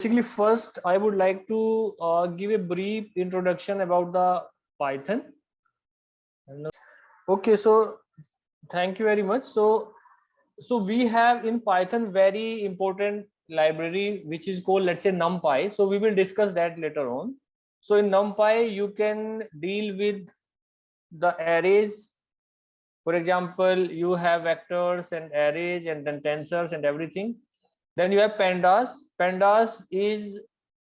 basically first I would like to give a brief introduction about the Python. Okay, so thank you very much. So we have in Python very important library which is called, let's say, NumPy. So we will discuss that later on. So in NumPy you can deal with the arrays. For example, you have vectors and arrays and then tensors and everything. Then you have pandas. Pandas is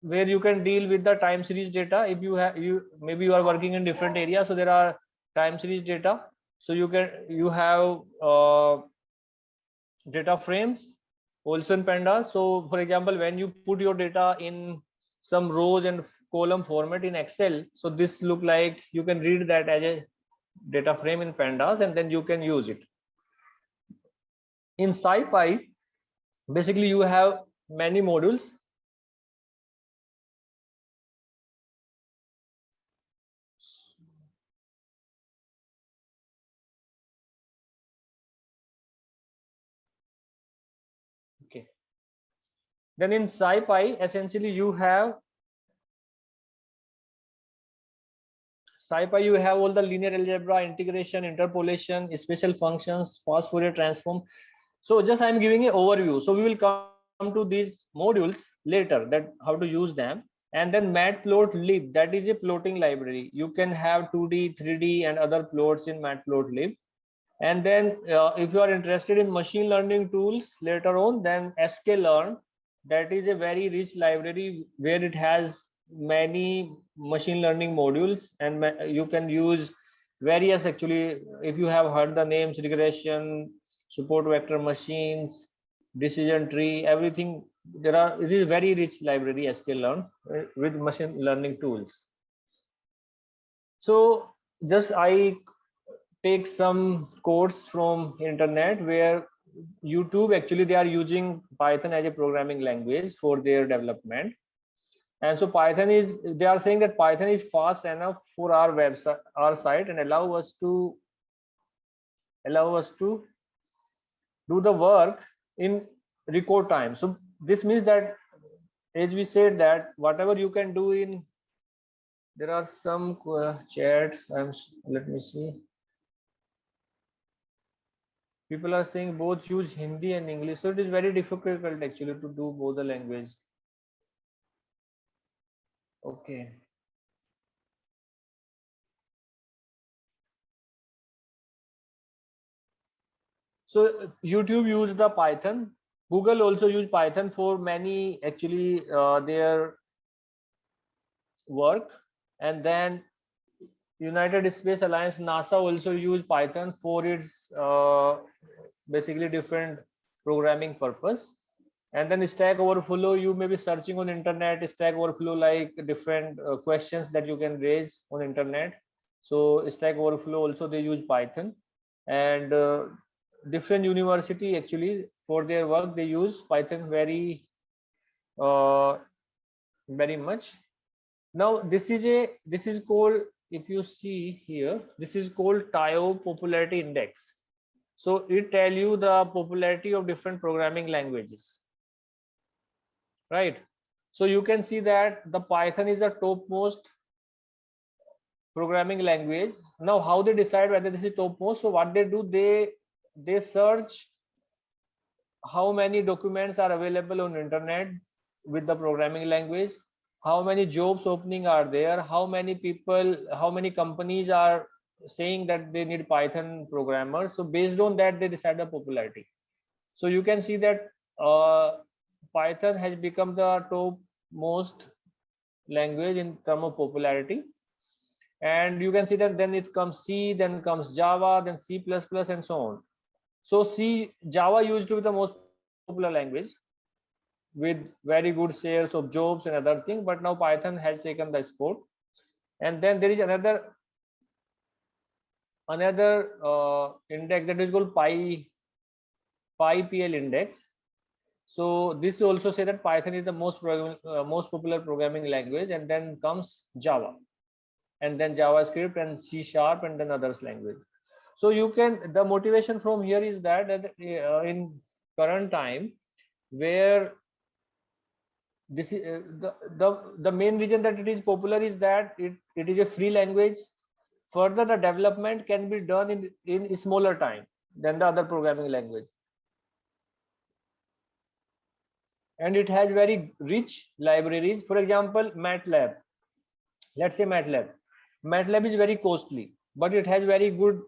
where you can deal with the time series data. If you have, maybe you are working in different areas, so there are time series data. So you have data frames also in pandas. So for example, when you put your data in some rows and column format in Excel, so this look like you can read that as a data frame in pandas, and then you can use it. In SciPy, basically you have many modules. Okay. Then in SciPy, essentially you have all the linear algebra, integration, interpolation, special functions, fast Fourier transform. So just I'm giving an overview. So we will come to these modules later, that how to use them. And then matplotlib, that is a plotting library. You can have 2D, 3D and other plots in matplotlib. And then if you are interested in machine learning tools later on, then sklearn, that is a very rich library where it has many machine learning modules, and you can use various, actually, if you have heard the names, regression, support vector machines, decision tree, everything. It is very rich library, sklearn, with machine learning tools. So just I take some codes from internet where YouTube, actually they are using Python as a programming language for their development. And so they are saying that Python is fast enough for our website, our site, and allow us to do the work in record time. So this means that, as we said, that whatever you can do in, there are some chats. Let me see. People are saying both use Hindi and English, so it is very difficult actually to do both the language. Okay. So YouTube used the Python. Google also use Python for many, actually, their work. And then United Space Alliance, NASA, also use Python for its basically different programming purpose. And then Stack Overflow, you may be searching on internet, Stack Overflow, like different questions that you can raise on internet. So Stack Overflow also they use Python. And different university, actually, for their work they use Python very much. Now this is called, if you see here, this is called TIO popularity index. So it tell you the popularity of different programming languages, right? So you can see that the Python is the topmost programming language. Now how they decide whether this is topmost? So what they do, they search how many documents are available on internet with the programming language, how many jobs opening are there, how many people, how many companies are saying that they need Python programmers. So based on that they decide the popularity. So you can see that Python has become the top most language in terms of popularity. And you can see that then it comes C, then comes Java, then C++, and so on. So Java used to be the most popular language with very good shares of jobs and other things, but now Python has taken the spot. And then there is another index that is called PyPL index. So this also say that Python is the most popular programming language, and then comes Java, and then JavaScript and C#, and then others language. So you can, the motivation from here is that in current time, where this is the main reason that it is popular is that it is a free language. Further, the development can be done in a smaller time than the other programming language, and it has very rich libraries. For example, MATLAB. Let's say MATLAB is very costly, but it has very good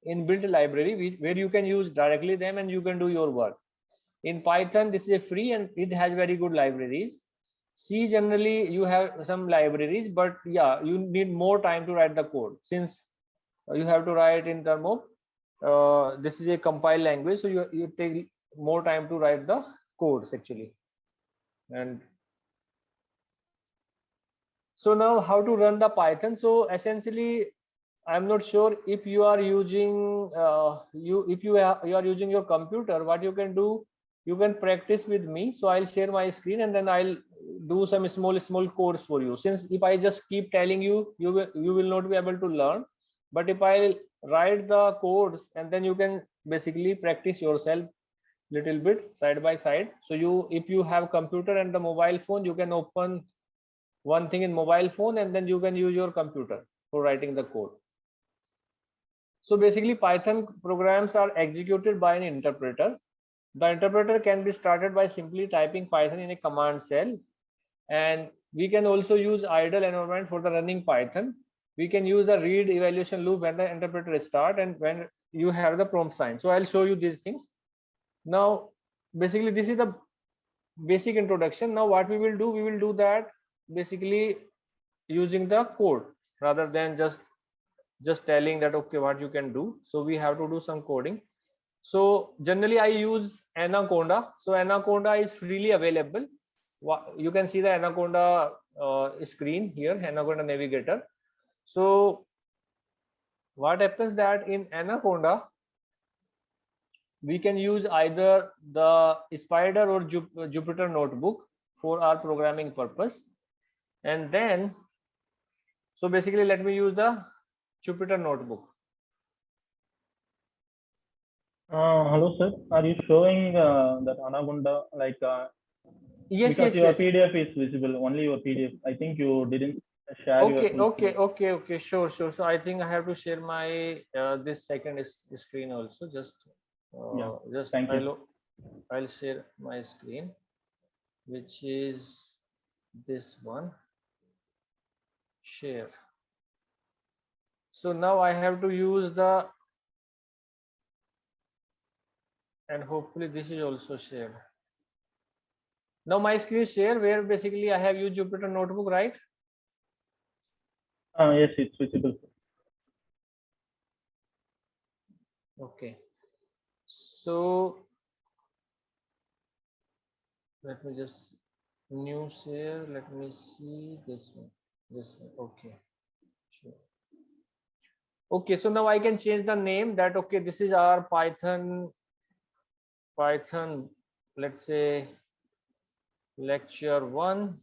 inbuilt library where you can use directly them and you can do your work. In Python, this is a free and it has very good libraries. C, generally you have some libraries, but yeah, you need more time to write the code, since you have to write in terms of this is a compiled language, so you take more time to write the codes actually. And so now how to run the Python. So essentially, I'm not sure if you are using you are using your computer. What you can do, you can practice with me. So I'll share my screen and then I'll do some small codes for you. Since if I just keep telling you, you will not be able to learn. But if I write the codes and then you can basically practice yourself little bit side by side. So if you have computer and the mobile phone, you can open one thing in mobile phone and then you can use your computer for writing the code. So basically, Python programs are executed by an interpreter. The interpreter can be started by simply typing Python in a command cell, and we can also use idle environment for the running Python. We can use the read evaluation loop when the interpreter starts and when you have the prompt sign. So I'll show you these things. Now, basically, this is the basic introduction. Now, what we will do that basically using the code rather than just telling that okay what you can do. So we have to do some coding. So generally I use Anaconda. So Anaconda is freely available. You can see the Anaconda screen here, Anaconda navigator. So what happens that in Anaconda we can use either the Spider or Jupyter notebook for our programming purpose. And then so basically let me use the Jupyter notebook. Hello, sir. Are you showing that Anaconda like? Yes, because yes, your yes. PDF is visible, only your PDF. I think you didn't share Okay, your okay, sure. So I think I have to share my this second screen also. Just Thank you. I'll share my screen, which is this one. Share. So now I have to use the, and hopefully this is also shared. Now my screen is shared where basically I have used Jupyter notebook, right? Yes, it's visible. Okay. So let me just new share. Let me see this one. Okay. Sure. Okay, so now I can change the name that okay, this is our Python, let's say lecture 1.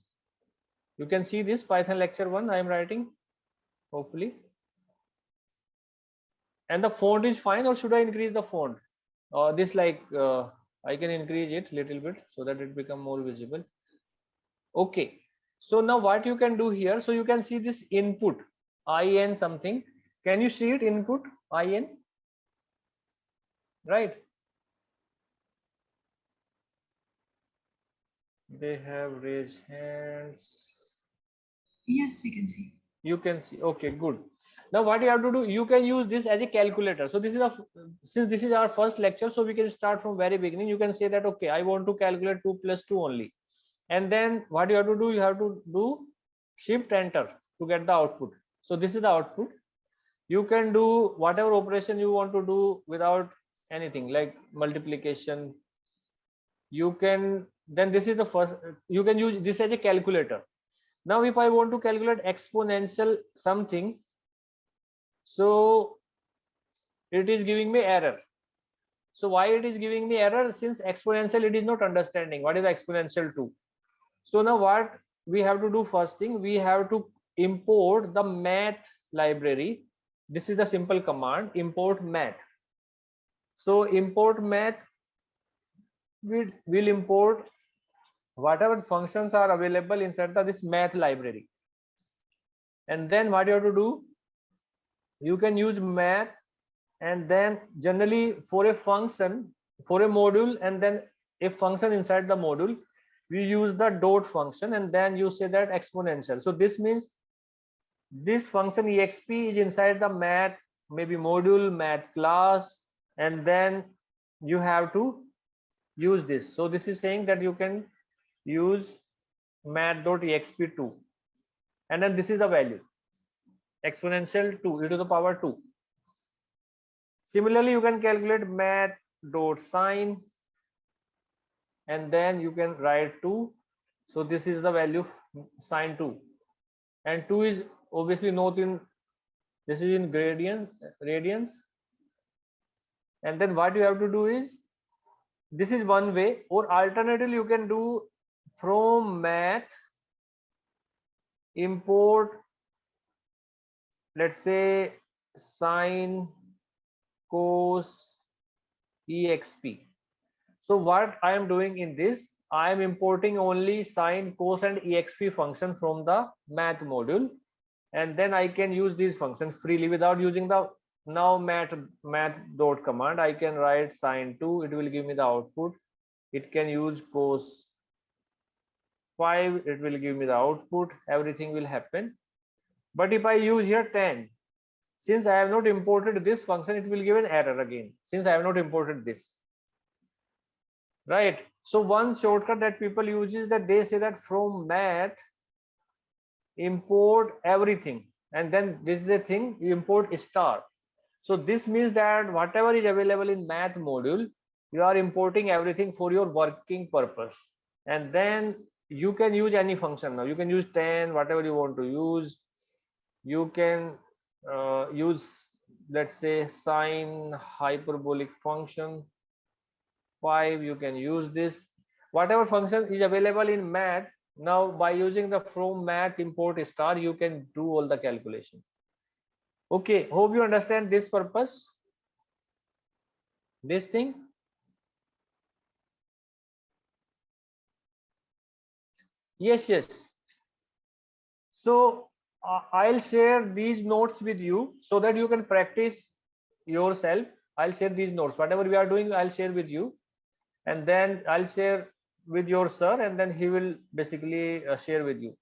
You can see this Python lecture 1 I am writing, hopefully. And the font is fine, or should I increase the font? This I can increase it little bit so that it become more visible. Okay, so now what you can do here, so you can see this input in something. Can you see it, input in? Right, they have raised hands. Yes, we can see. You can see. Okay, good. Now what you have to do, you can use this as a calculator. So this is since this is our first lecture, so we can start from very beginning. You can say that okay, I want to calculate 2 plus 2 only, and then what you have to do, you have to do shift enter to get the output. So this is the output. You can do whatever operation you want to do without anything like multiplication. You can, then this is the first, you can use this as a calculator. Now if I want to calculate exponential something, so it is giving me error. So why it is giving me error? Since exponential, it is not understanding what is exponential to. So now what we have to do, first thing, we have to import the math library. This is the simple command, import math. So import math, we'll import whatever functions are available inside this math library. And then what you have to do, you can use math, and then generally for a function, for a module, and then a function inside the module, we use the dot function, and then you say that exponential. So this means this function exp is inside the math, maybe module, math class, and then you have to use this. So this is saying that you can use math.exp2, and then this is the value, exponential 2 e to the power 2. Similarly, you can calculate math.sine, and then you can write 2. So this is the value sine 2, and 2 is obviously not in, this is in radians. And then what you have to do is, this is one way, or alternatively you can do from math import, let's say sine cos exp. So what I am doing in this, I am importing only sine, cos and exp function from the math module, and then I can use these functions freely without using the now math dot command. I can write sine 2, it will give me the output. It can use cos 5, it will give me the output. Everything will happen. But if I use here 10, since I have not imported this function, it will give an error again, since I have not imported this, right? So one shortcut that people use is that they say that from math import everything, and then this is a thing, you import star. So this means that whatever is available in math module, you are importing everything for your working purpose, and then you can use any function. Now you can use 10, whatever you want to use. You can use, let's say, sine hyperbolic function 5. You can use this, whatever function is available in math. Now by using the from math import star, you can do all the calculation. Okay, hope you understand this purpose, this thing. Yes. So I'll share these notes with you so that you can practice yourself. I'll share these notes, whatever we are doing, I'll share with you, and then I'll share with your sir, and then he will basically share with you.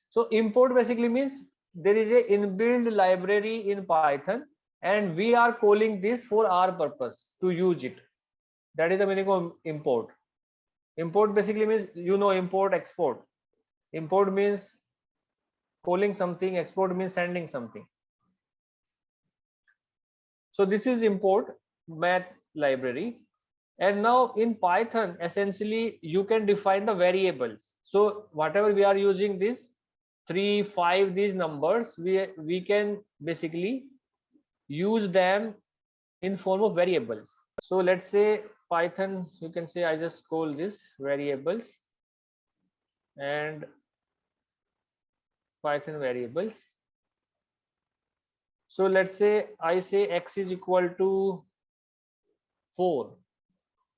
So import basically means there is a inbuilt library in Python, and we are calling this for our purpose to use it. That is the meaning of import. Import basically means, import, export. Import means calling something, export means sending something. So this is import math library. And now in Python, essentially you can define the variables. So whatever we are using this 3, 5, these numbers, we can basically use them in form of variables. So let's say Python, you can say I just call this variables, and Python variables. So let's say I say x is equal to 4.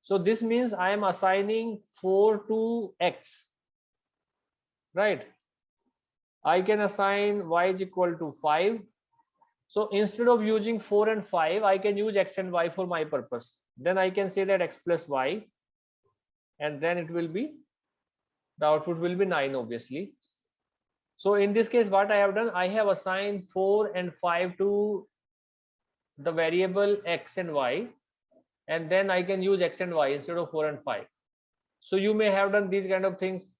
So this means I am assigning 4 to x, right? I can assign y is equal to 5. So instead of using 4 and 5, I can use x and y for my purpose. Then I can say that x plus y, and then it will be, the output will be 9, obviously. So in this case, what I have done, I have assigned 4 and 5 to the variable x and y, and then I can use x and y instead of 4 and 5. So you may have done these kind of things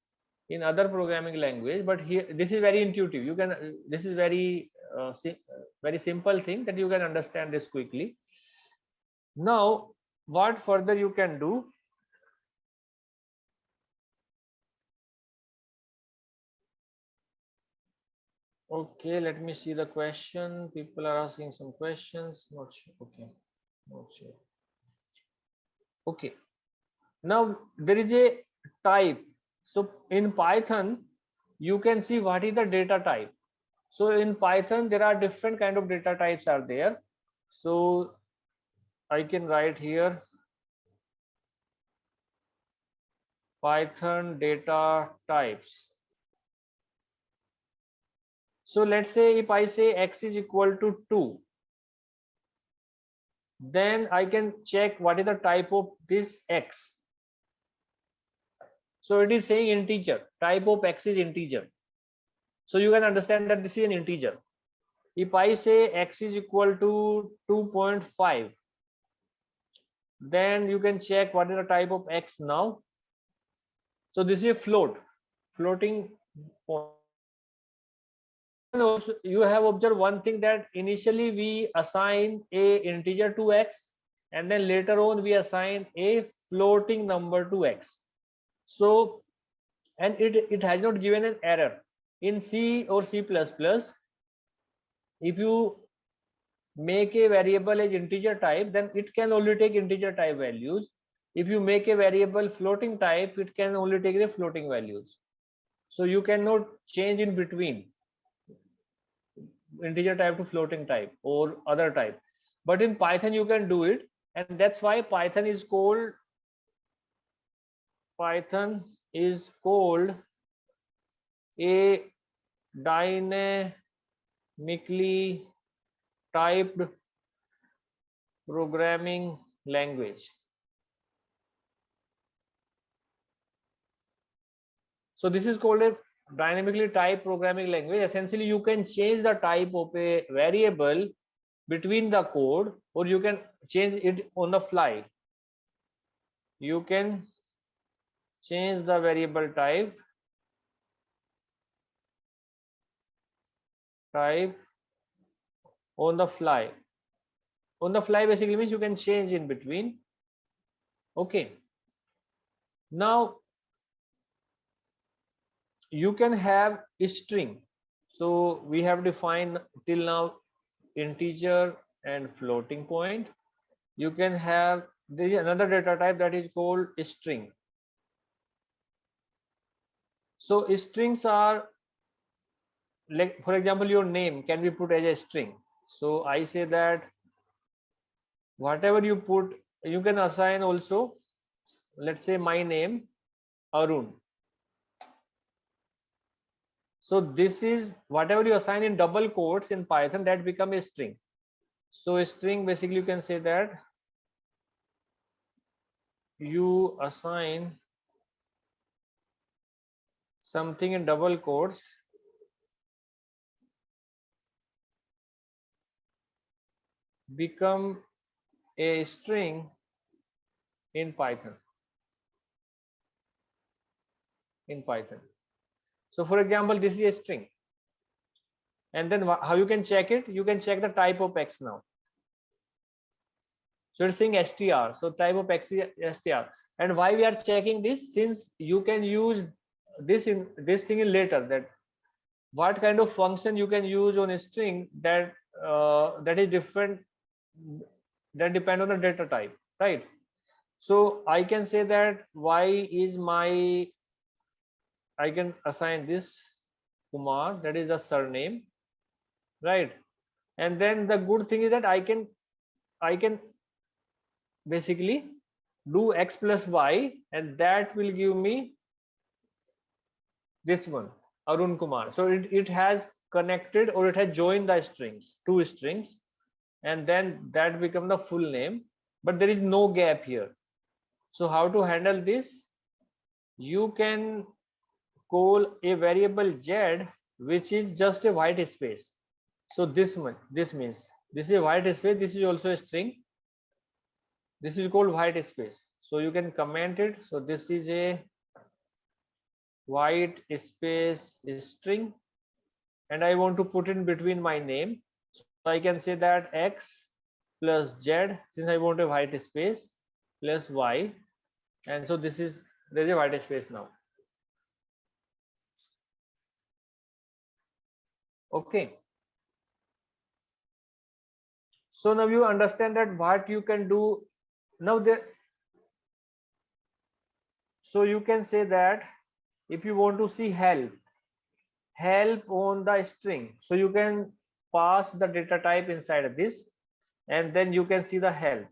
in other programming language, but here this is very intuitive. You can, this is very very simple thing that you can understand this quickly. Now what further you can do, okay, let me see the question. People are asking some questions. Not sure. Okay, not sure. Okay, now there is a type. So in Python you can see what is the data type. So in Python there are different kind of data types are there. So I can write here Python data types. So let's say if I say x is equal to 2, then I can check what is the type of this x. So it is saying integer, type of x is integer. So you can understand that this is an integer. If I say x is equal to 2.5, then you can check what is the type of x now. So this is a floating point. And also you have observed one thing, that initially we assign a integer to x, and then later on we assign a floating number to x. So, and it has not given an error. In C or C++, if you make a variable as integer type, then it can only take integer type values. If you make a variable floating type, it can only take the floating values. So you cannot change in between integer type to floating type or other type. But in Python you can do it, and that's why Python is called a dynamically typed programming language. So this is called a dynamically typed programming language. Essentially you can change the type of a variable between the code, or you can change it on the fly. You can change the variable type on the fly. On the fly basically means you can change in between. Okay, now you can have a string. So we have defined till now integer and floating point. You can have, there is another data type that is called a string. So strings are, like for example, your name can be put as a string. So I say that whatever you put, you can assign also, let's say my name Arun. So this is whatever you assign in double quotes in Python, that become a string. So a string basically you can say that you assign something in double quotes become a string in Python. So for example, this is a string, and then how you can check it? You can check the type of x now. So it's saying str, so type of x is str. And why we are checking this? Since you can use this thing in later, that what kind of function you can use on a string, that that is different, that depend on the data type, right? So I can say that y is my, I can assign this Kumar, that is the surname, right? And then the good thing is that I can basically do x plus y, and that will give me this one, Arun Kumar. So it has connected, or it has joined the strings, two strings, and then that become the full name, but there is no gap here. So how to handle this? You can call a variable z, which is just a white space. So this means this is a white space, this is also a string, this is called white space. So you can comment it. So this is a white space string, and I want to put in between my name. So I can say that x plus z, since I want a white space, plus y, and so this is, there's a white space now. Okay, so now you understand that what you can do now there. So you can say that if you want to see help on the string, so you can pass the data type inside of this, and then you can see the help.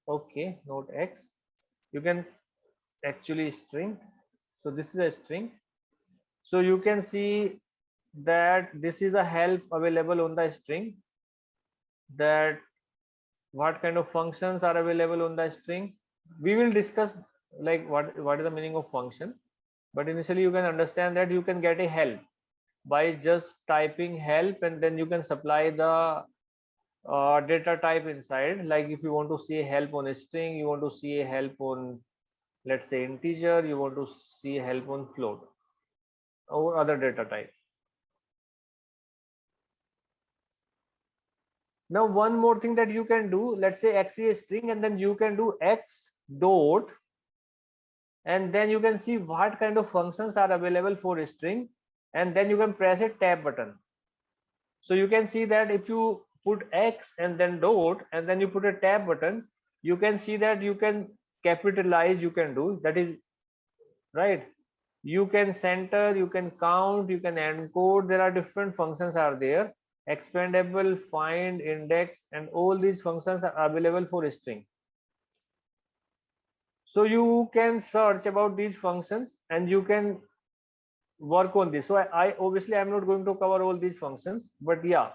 Okay, not x, you can actually string. So this is a string. So you can see that this is a help available on the string, that what kind of functions are available on the string. We will discuss like what is the meaning of function, but initially you can understand that you can get a help by just typing help, and then you can supply the data type inside. Like if you want to see a help on a string, you want to see a help on, let's say, integer, you want to see a help on float or other data type. Now one more thing that you can do, let's say x is a string, and then you can do x dot, and then you can see what kind of functions are available for a string, and then you can press a tab button. So you can see that if you put x and then dot and then you put a tab button, you can see that you can capitalize, you can do, that is right. You can center, you can count, you can encode. There are different functions are there, expandable, find, index, and all these functions are available for a string. So you can search about these functions and you can work on this. So I obviously I'm not going to cover all these functions, but yeah,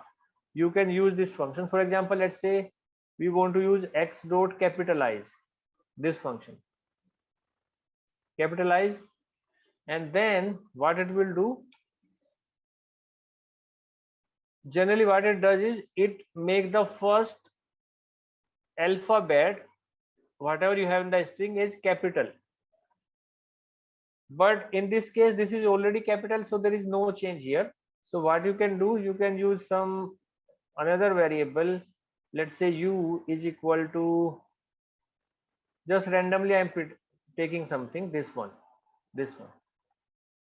you can use this function. For example, let's say we want to use x dot capitalize, this function capitalize, and then what it will do, generally what it does is it make the first alphabet whatever you have in the string is capital, but in this case this is already capital, so there is no change here. So what you can do, you can use some another variable. Let's say u is equal to, just randomly I'm taking something, this one, this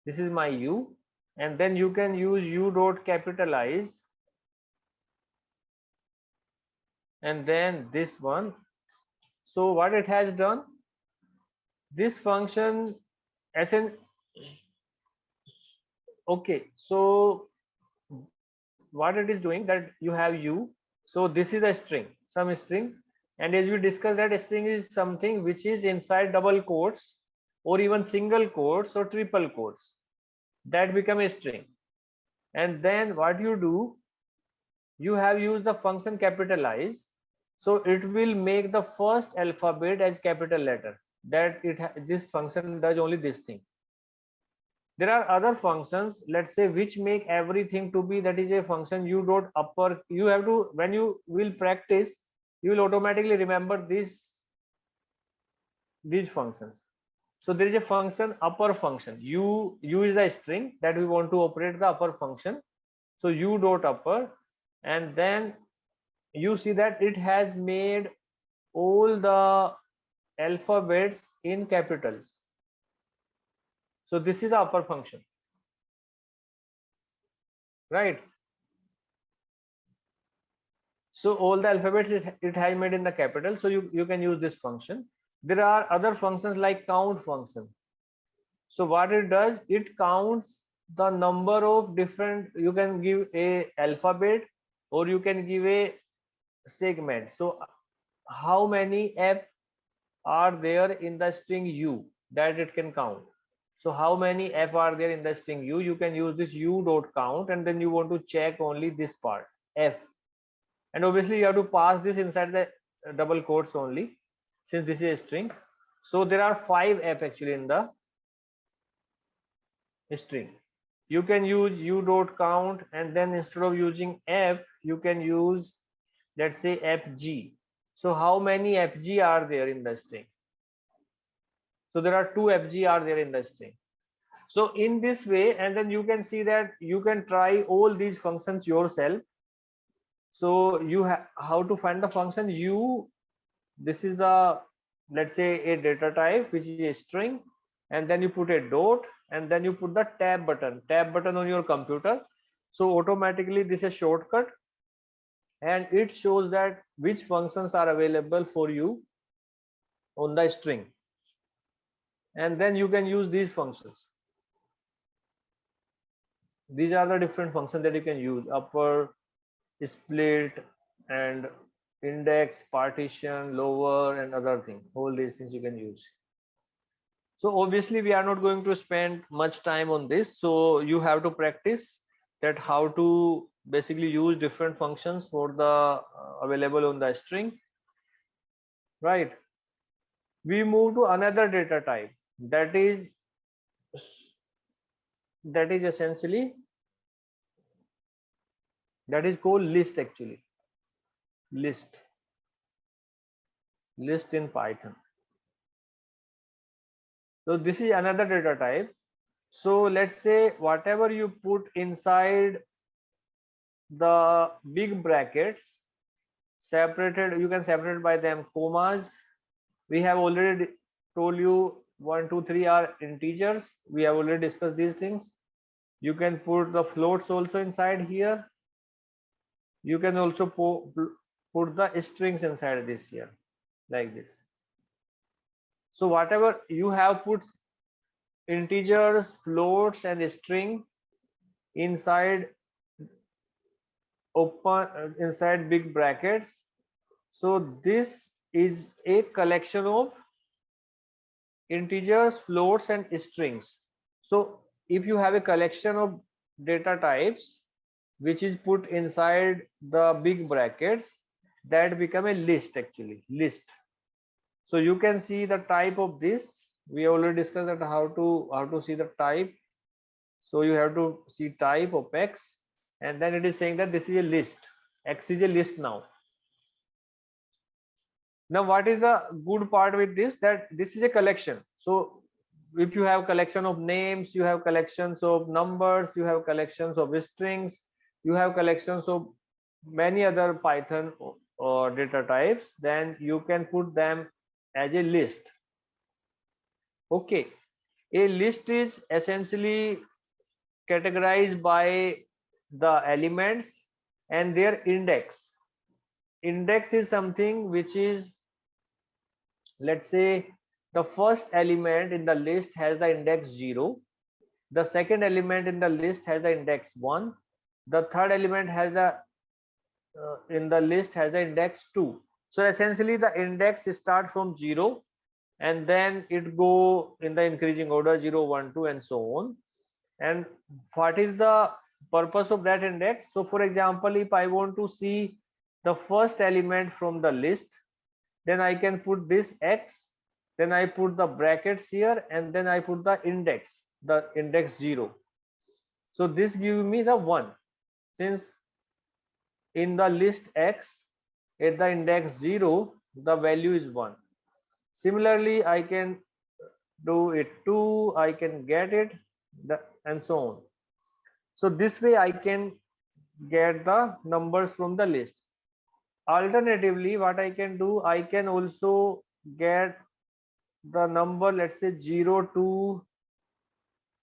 is my u, and then you can use u dot capitalize, and then this one. So what it has done, this function as an, okay, so what it is doing, that you have u, so this is a string, some string, and as we discussed that a string is something which is inside double quotes or even single quotes or triple quotes, that become a string. And then what you do, you have used the function capitalize, so it will make the first alphabet as capital letter, that this function does only this thing. There are other functions, let's say, which make everything to be, that is a function u dot upper. You have to, when you will practice, you will automatically remember these functions. So there is a function upper function, u is the string that we want to operate the upper function, so u dot upper, and then you see that it has made all the alphabets in capitals. So this is the upper function, right? So all the alphabets it has made in the capital, so you can use this function. There are other functions like count function. So what it does, it counts the number of different, you can give a alphabet or you can give a segment. So how many f are there in the string u, that it can count. So how many f are there in the string u, you can use this u dot count, and then you want to check only this part f, and obviously you have to pass this inside the double quotes only, since this is a string. So there are 5 f actually in the string. You can use u dot count, and then instead of using f you can use, let's say, fg. So how many fg are there in the string? So there are 2 fg are there in the string. So in this way, and then you can see that you can try all these functions yourself. So you have how to find the function u, this is the, let's say, a data type which is a string, and then you put a dot, and then you put the tab button on your computer. So automatically this is a shortcut, and it shows that which functions are available for you on the string, and then you can use these functions. These are the different functions that you can use: upper, split, and index, partition, lower, and other thing. All these things you can use. So obviously we are not going to spend much time on this, so you have to practice that how to basically use different functions for the available on the string, right? We move to another data type, that is essentially, that is called list. Actually, list in Python. So this is another data type. So let's say whatever you put inside the big brackets, separated, you can separate by them commas. We have already told you 1 2 3 are integers. We have already discussed these things. You can put the floats also inside here. You can also put the strings inside this here, like this. So whatever you have put integers, floats and string inside open inside big brackets. So this is a collection of integers, floats and strings. So if you have a collection of data types which is put inside the big brackets, that become a list, actually list. So you can see the type of this. We already discussed that how to see the type. So you have to see type of X, and then it is saying that this is a list. X is a list now. Now what is the good part with this, that this is a collection. So if you have collection of names, you have collections of numbers, you have collections of strings, you have collections of many other Python or data types, then you can put them as a list. Okay, a list is essentially categorized by the elements and their index. Index is something which is, let's say the first element in the list has the index 0, the second element in the list has the index 1, the third element has the in the list has the index 2. So essentially the index start from 0 and then it go in the increasing order 0 1 2 and so on. And what is the purpose of that index? So for example, if I want to see the first element from the list, then I can put this X, then I put the brackets here, and then I put the index 0. So this gives me the 1, since in the list X at the index 0 the value is 1. Similarly, I can do it 2, I can get it, and so on. So this way I can get the numbers from the list. Alternatively, what I can do, I can also get the number, let's say 0 to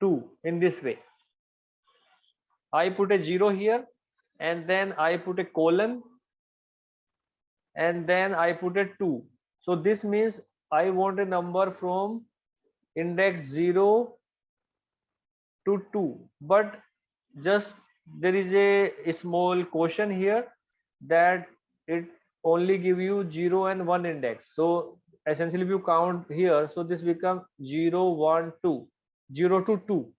2 in this way. I put a 0 here and then I put a colon and then I put a 2. So this means I want a number from index 0 to 2, but just there is a small caution here that it only give you 0 and 1 index. So essentially if you count here, so this becomes 0 1 2, 0 to 2.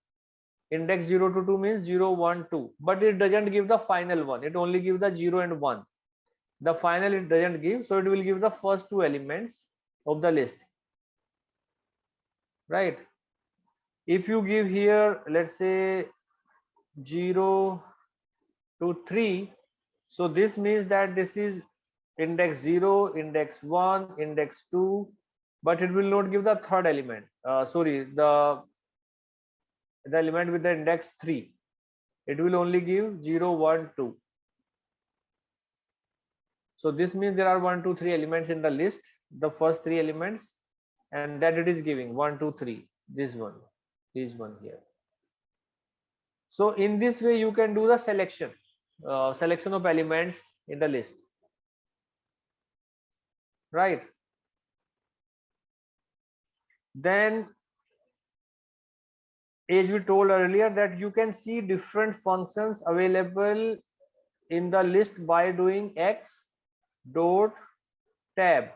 Index 0 to 2 means 0 1 2, but it doesn't give the final one, it only gives the 0 and 1. The final it doesn't give, so it will give the first 2 elements of the list, right? If you give here, let's say 0 to 3, so this means that this is index 0, index 1, index 2, but it will not give the third element, sorry, the element with the index 3. It will only give 0 1 2. So this means there are 1 2 3 elements in the list, the first 3 elements, and that it is giving 1 2 3, this one here. So in this way you can do the selection of elements in the list, right? Then, as we told earlier, that you can see different functions available in the list by doing X dot tab.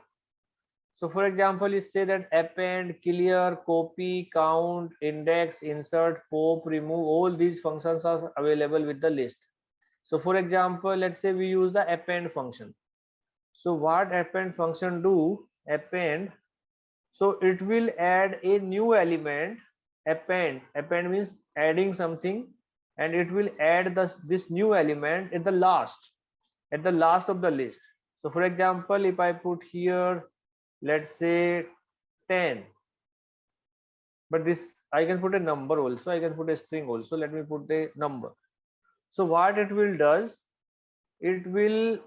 So for example, you say that append, clear, copy, count, index, insert, pop, remove, all these functions are available with the list. So for example, let's say we use the append function. So what append function do? Append, so it will add a new element. Append means adding something, and it will add this new element at the last of the list. So for example, if I put here, let's say 10, but this I can put a number also, I can put a string also. Let me put the number. So what it will does, it will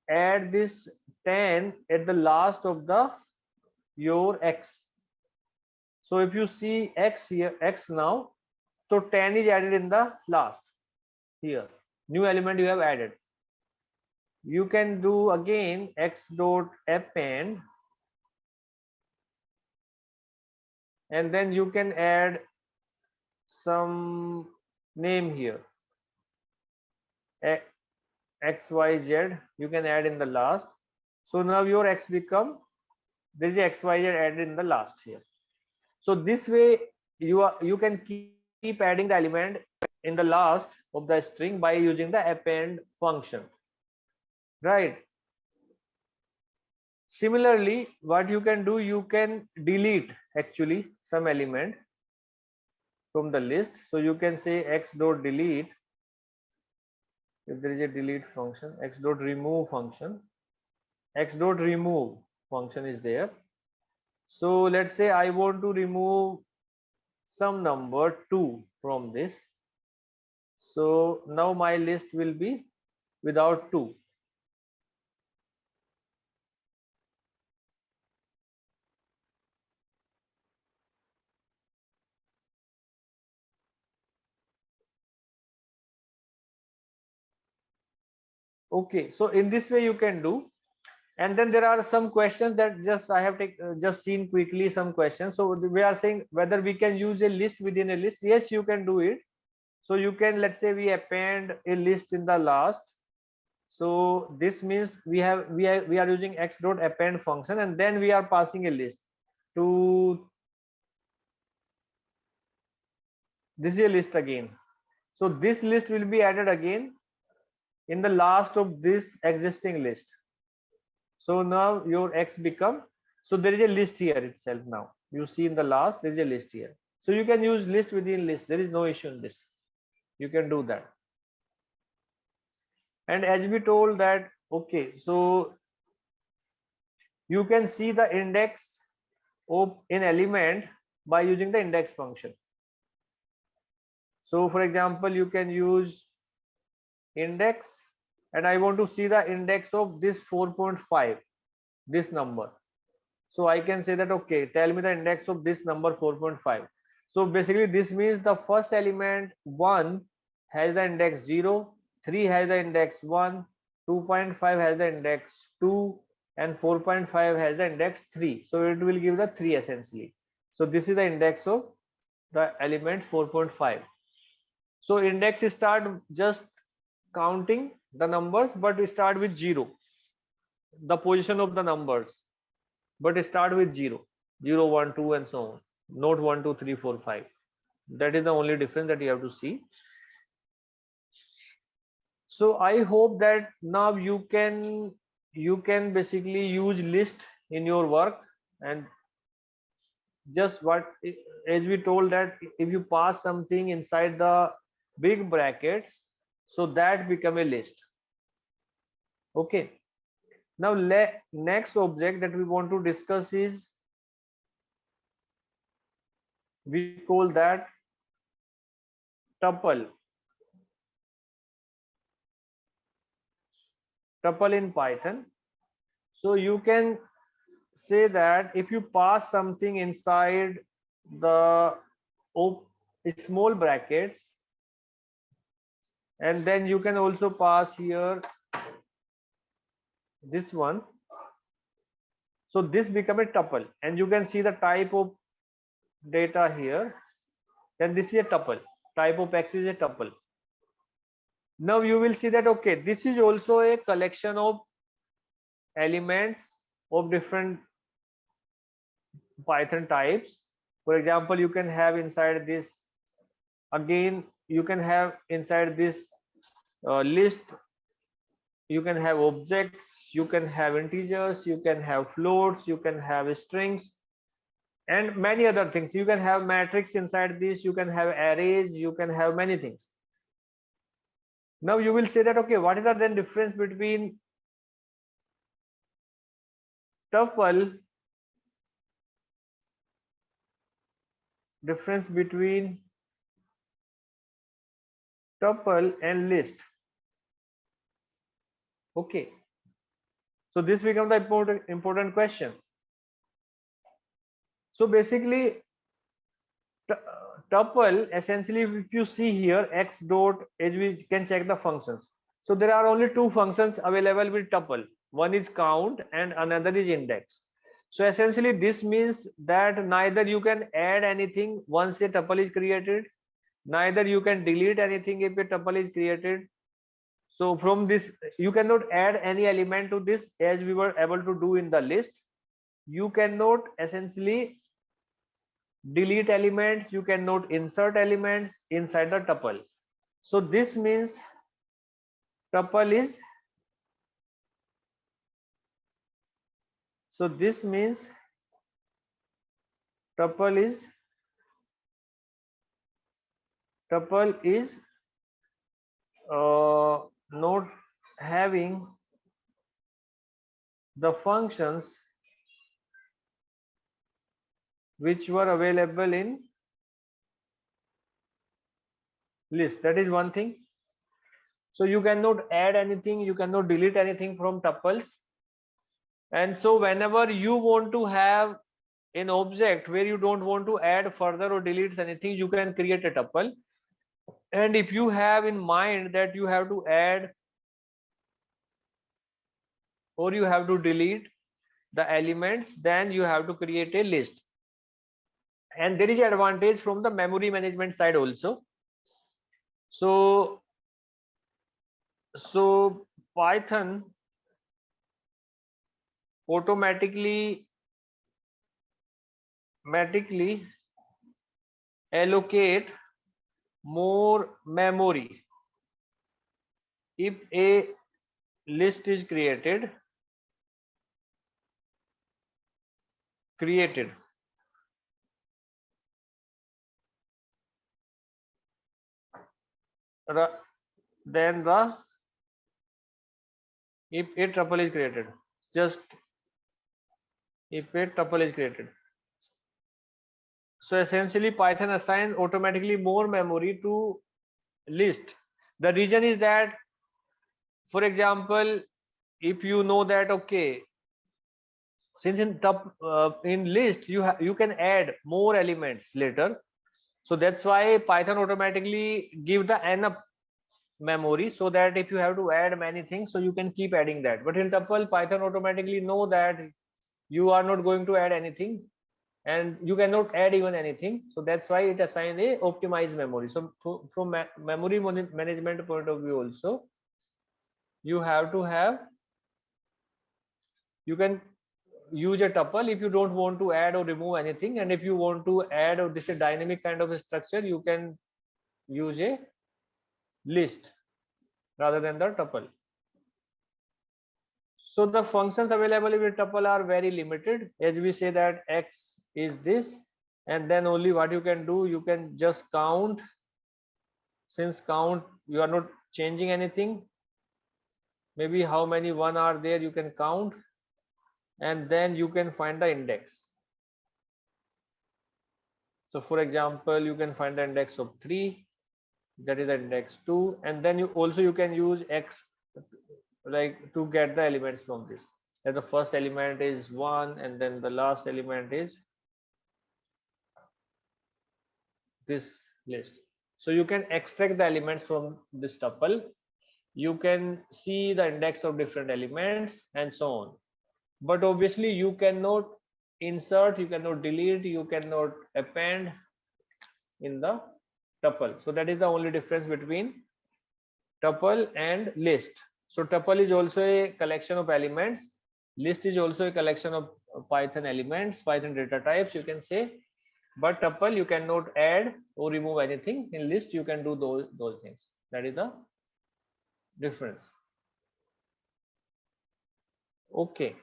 add this 10 at the last of the your x. So if you see x here, x now, so 10 is added in the last here, new element you have added. You can do again x dot append, and then you can add some name here, xyz, you can add in the last. So now your x become, there is a xyz added in the last here. So this way you can keep adding the element in the last of the string by using the append function, right? Similarly, what you can do, you can delete actually some element from the list. So you can say x dot delete, if there is a delete function, x dot remove function, x dot remove function is there. So let's say I want to remove some number 2 from this. So now my list will be without 2. Okay, so in this way you can do. And then there are some questions that just I have just seen quickly some questions. So we are saying whether we can use a list within a list. Yes, you can do it. So you can, let's say we append a list in the last. So this means we are using x dot append function, and then we are passing a list to, this is a list again. So this list will be added again in the last of this existing list. So now your x become, so there is a list here itself. Now you see in the last there is a list here. So you can use list within list. There is no issue in this. You can do that. And as we told that, okay, so you can see the index of an element by using the index function. So for example, you can use index, and I want to see the index of this 4.5, this number. So I can say that, okay, tell me the index of this number 4.5. So basically this means the first element 1 has the index 0, 3 has the index 1, 2.5 has the index 2, and 4.5 has the index 3. So it will give the 3 essentially. So this is the index of the element 4.5. So index start just counting the numbers, but we start with 0, the position of the numbers, but start with 0, 0, 1, 2, and so on, not 1, 2, 3, 4, 5. That is the only difference that you have to see. So I hope that now you can basically use list in your work. And just what, as we told, that if you pass something inside the big brackets, so that become a list. Okay, now next object that we want to discuss is, we call that tuple in Python. So you can say that if you pass something inside the small brackets, and then you can also pass here this one, so this become a tuple, and you can see the type of data here. Then this is a tuple, type of x is a tuple. Now you will see that, okay, this is also a collection of elements of different Python types. For example, you can have inside this, again, you can have inside this list, you can have objects, you can have integers, you can have floats, you can have strings, and many other things. You can have matrix inside this, you can have arrays, you can have many things. Now you will say that, okay, what is the then difference between tuple, and list? Okay, so this becomes the important question. So basically, tuple, essentially, if you see here x dot, as we can check the functions. So there are only two functions available with tuple. One is count and another is index. So essentially this means that neither you can add anything once a tuple is created, neither you can delete anything if a tuple is created. So from this, you cannot add any element to this as we were able to do in the list. You cannot essentially delete elements, you cannot insert elements inside the tuple. So this means tuple is, so this means tuple is not having the functions which were available in list. That is one thing. So you cannot add anything, you cannot delete anything from tuples. And so whenever you want to have an object where you don't want to add further or delete anything, you can create a tuple. And if you have in mind that you have to add or you have to delete the elements, then you have to create a list. And there is an advantage from the memory management side also. So Python automatically allocate more memory if a list is created. Then the if a tuple is created, just if a tuple is created. So essentially Python assigns automatically more memory to list. The reason is that, for example, if you know that, okay, since in list you can add more elements later, so that's why Python automatically give the enough memory so that if you have to add many things, so you can keep adding that. But in tuple, Python automatically know that you are not going to add anything and you cannot add even anything, so that's why it assigns a optimized memory. So from memory management point of view also, you have to have, you can use a tuple if you don't want to add or remove anything, and if you want to add, or this is a dynamic kind of a structure, you can use a list rather than the tuple. So the functions available with tuple are very limited, as we say that x is this, and then only what you can do, you can just count. Since count, you are not changing anything, maybe how many one are there you can count, and then you can find the index. So for example, you can find the index of 3, that is the index 2, and then you can use x like to get the elements from this. And the first element is 1, and then the last element is this list. So you can extract the elements from this tuple, you can see the index of different elements and so on. But obviously you cannot insert, you cannot delete, you cannot append in the tuple. So that is the only difference between tuple and list. So tuple is also a collection of elements. List is also a collection of Python elements, Python data types, you can say. But tuple, you cannot add or remove anything. In list, you can do those things. That is the difference. Okay.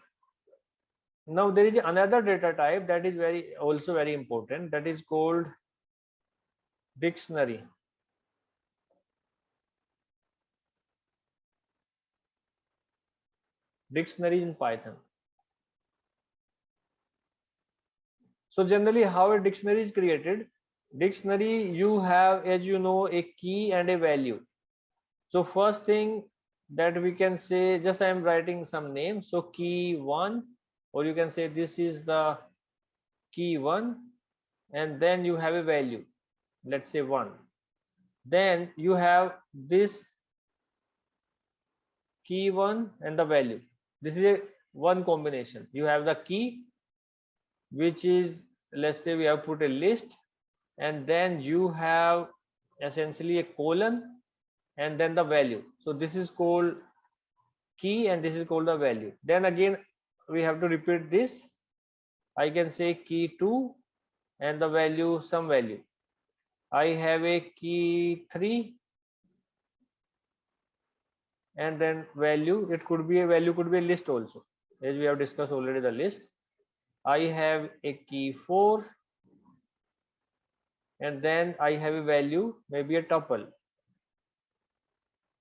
Now there is another data type that is also very important. That is called dictionary. Dictionary in Python. So generally, how a dictionary is created? Dictionary, you have, as you know, a key and a value. So first thing that we can say, just I am writing some name. So key 1, or you can say this is the key 1, and then you have a value, let's say 1. Then you have this key 1 and the value. This is a one combination. You have the key, which is, let's say we have put a list, and then you have essentially a colon and then the value. So this is called key and this is called the value. Then again we have to repeat this. I can say key 2 and the value, some value. I have a key 3 and then value. It could be a value, could be a list also, as we have discussed already the list. I have a key 4 and then I have a value, maybe a tuple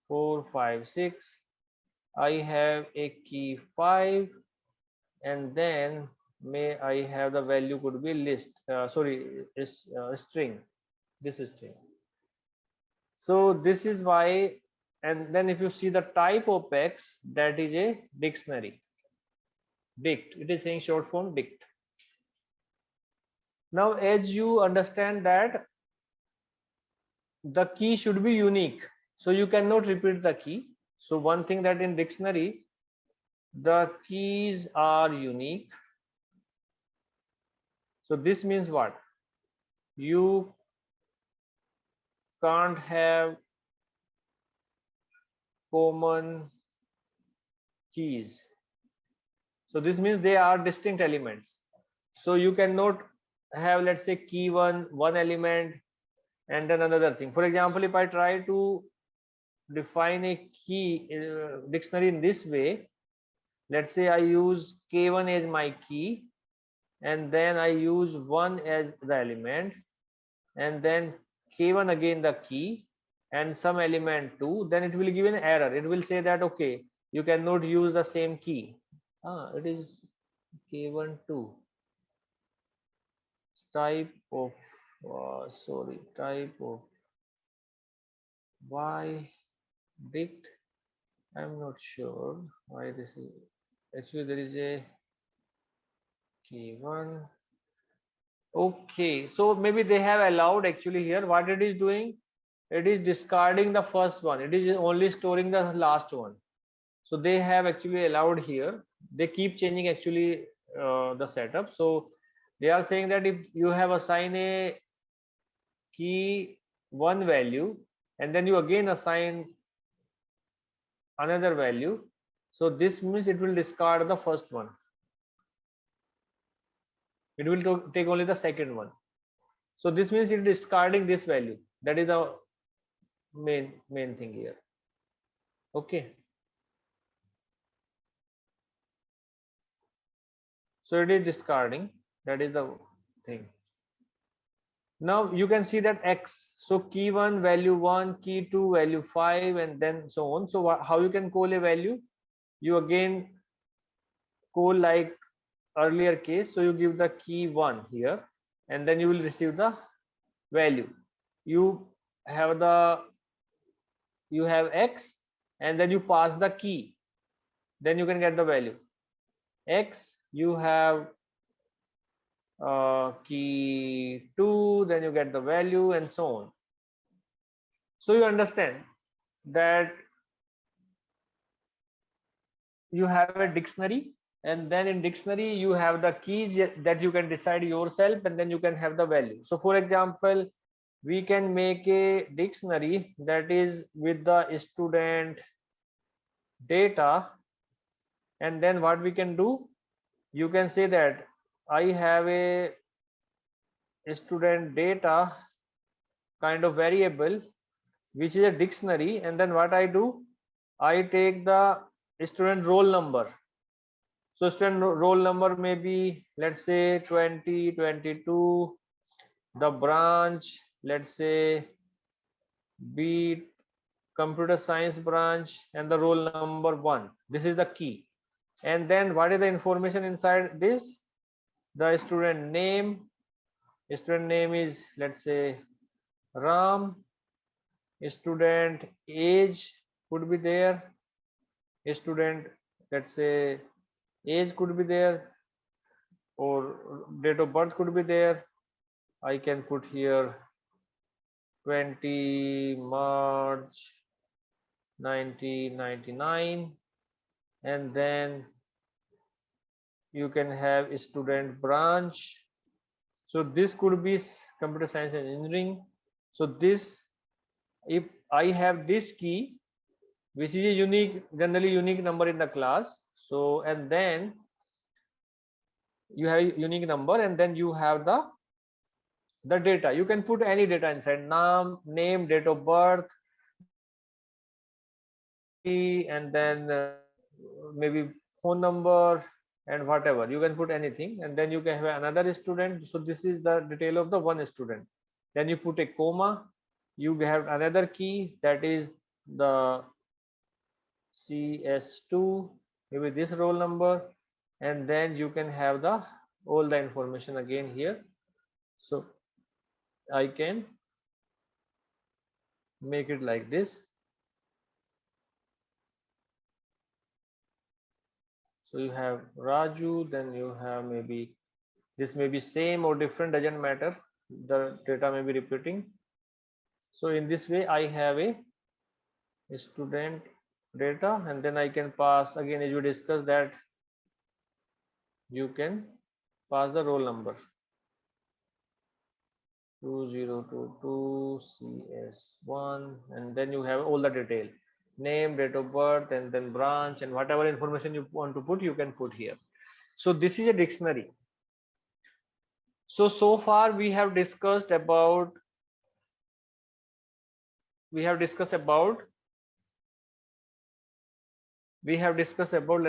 4, 5, 6. I have a key 5 and then may I have the value, could be list, is string, this is string. So this is why, and then if you see the type of X, that is a dictionary. Dict, it is saying short form dict. Now as you understand that the key should be unique, so you cannot repeat the key. So one thing that in dictionary, the keys are unique. So this means what? You can't have common keys. So this means they are distinct elements. So you cannot have, let's say, key one element and then another thing. For example, if I try to define a key dictionary in this way, let's say I use k1 as my key and then I use 1 as the element and then k1 again the key and some element 2, then it will give an error. It will say that okay, you cannot use the same key. It is k1 2 type of type of y dict. I'm not sure why this is. Actually there is a k1. Okay, so maybe they have allowed, actually here what it is doing, it is discarding the first one, it is only storing the last one. So they have actually allowed here, they keep changing actually the setup. So they are saying that if you have assigned a key 1 value and then you again assign another value, so this means it will discard the first one, it will take only the second one. So this means it is discarding this value. That is the main thing here. Okay, so it is discarding, that is the thing. Now you can see that X, so key 1 value 1, key 2 value 5 and then so on. So how you can call a value? You again call like earlier case, so you give the key 1 here and then you will receive the value. You have X and then you pass the key, then you can get the value X. You have key 2, then you get the value and so on. So you understand that you have a dictionary and then in dictionary you have the keys that you can decide yourself and then you can have the value. So for example, we can make a dictionary that is with the student data And then what we can do, you can say that I have a student data kind of variable which is a dictionary, and then what I do, I take the student roll number. So student roll number may be, let's say 2022, the branch, let's say be computer science branch, and the roll number 1. This is the key. And then what is the information inside this? The student name is, let's say, Ram. Student age could be there. Student, let's say, age could be there, or date of birth could be there. I can put here 20 March 1999, and then you can have student branch. So this could be computer science and engineering. So this, if I have this key, which is a unique, generally unique number in the class, so and then you have a unique number, and then you have the data. You can put any data inside, name, date of birth, and then maybe phone number and whatever. You can put anything, and then you can have another student. So this is the detail of the one student. Then you put a comma, you have another key, that is the CS2, maybe this roll number, and then you can have the all the information again here. So I can make it like this. So you have Raju, then you have maybe this may be same or different, doesn't matter, the data may be repeating. So in this way I have a student data, and then I can pass again, as we discussed, that you can pass the roll number 2022 CS1, and then you have all the detail, name, date of birth, and then branch, and whatever information you want to put, you can put here. So this is a dictionary. So far we have discussed about let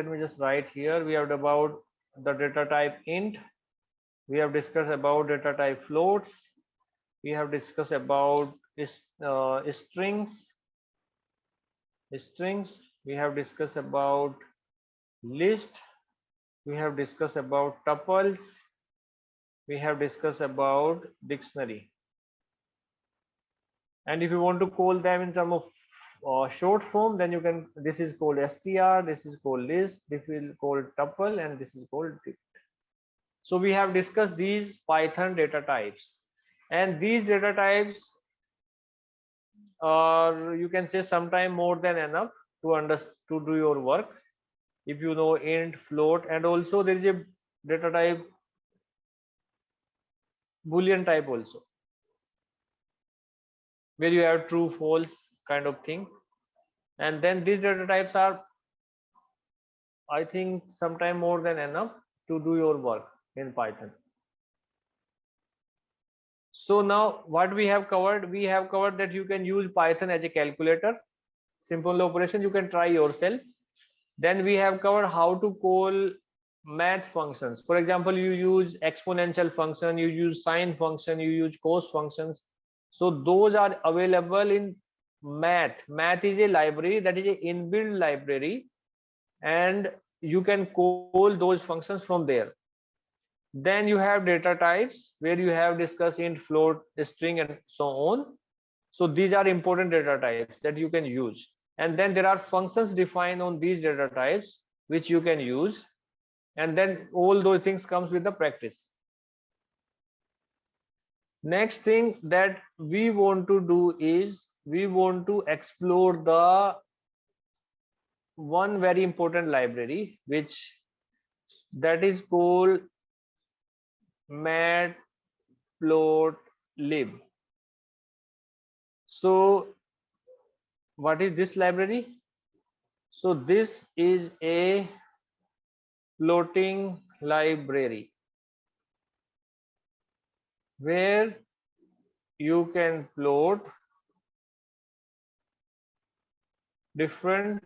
me just write here. We have about the data type int, we have discussed about data type floats, we have discussed about strings, we have discussed about list, we have discussed about tuples, we have discussed about dictionary. And if you want to call them in terms of short form, then you can, this is called str, this is called list, this will called tuple, and this is called dict. So we have discussed these Python data types, and these data types are, you can say, sometime more than enough to do your work. If you know int, float, and also there is a data type Boolean type also, where you have true, false kind of thing. And then these data types are, I think, sometime more than enough to do your work in Python. So now what we have covered that you can use Python as a calculator, simple operation you can try yourself. Then we have covered how to call math functions. For example, you use exponential function, you use sine function, you use cos functions. So those are available in math. Math is a library, that is a inbuilt library, and you can call those functions from there. Then you have data types, where you have discussed int, float, string, and so on. So these are important data types that you can use. And then there are functions defined on these data types which you can use, and then all those things comes with the practice. Next thing that we want to do is we want to explore the one very important library, which that is called matplotlib. So what is this library? So this is a plotting library where you can plot different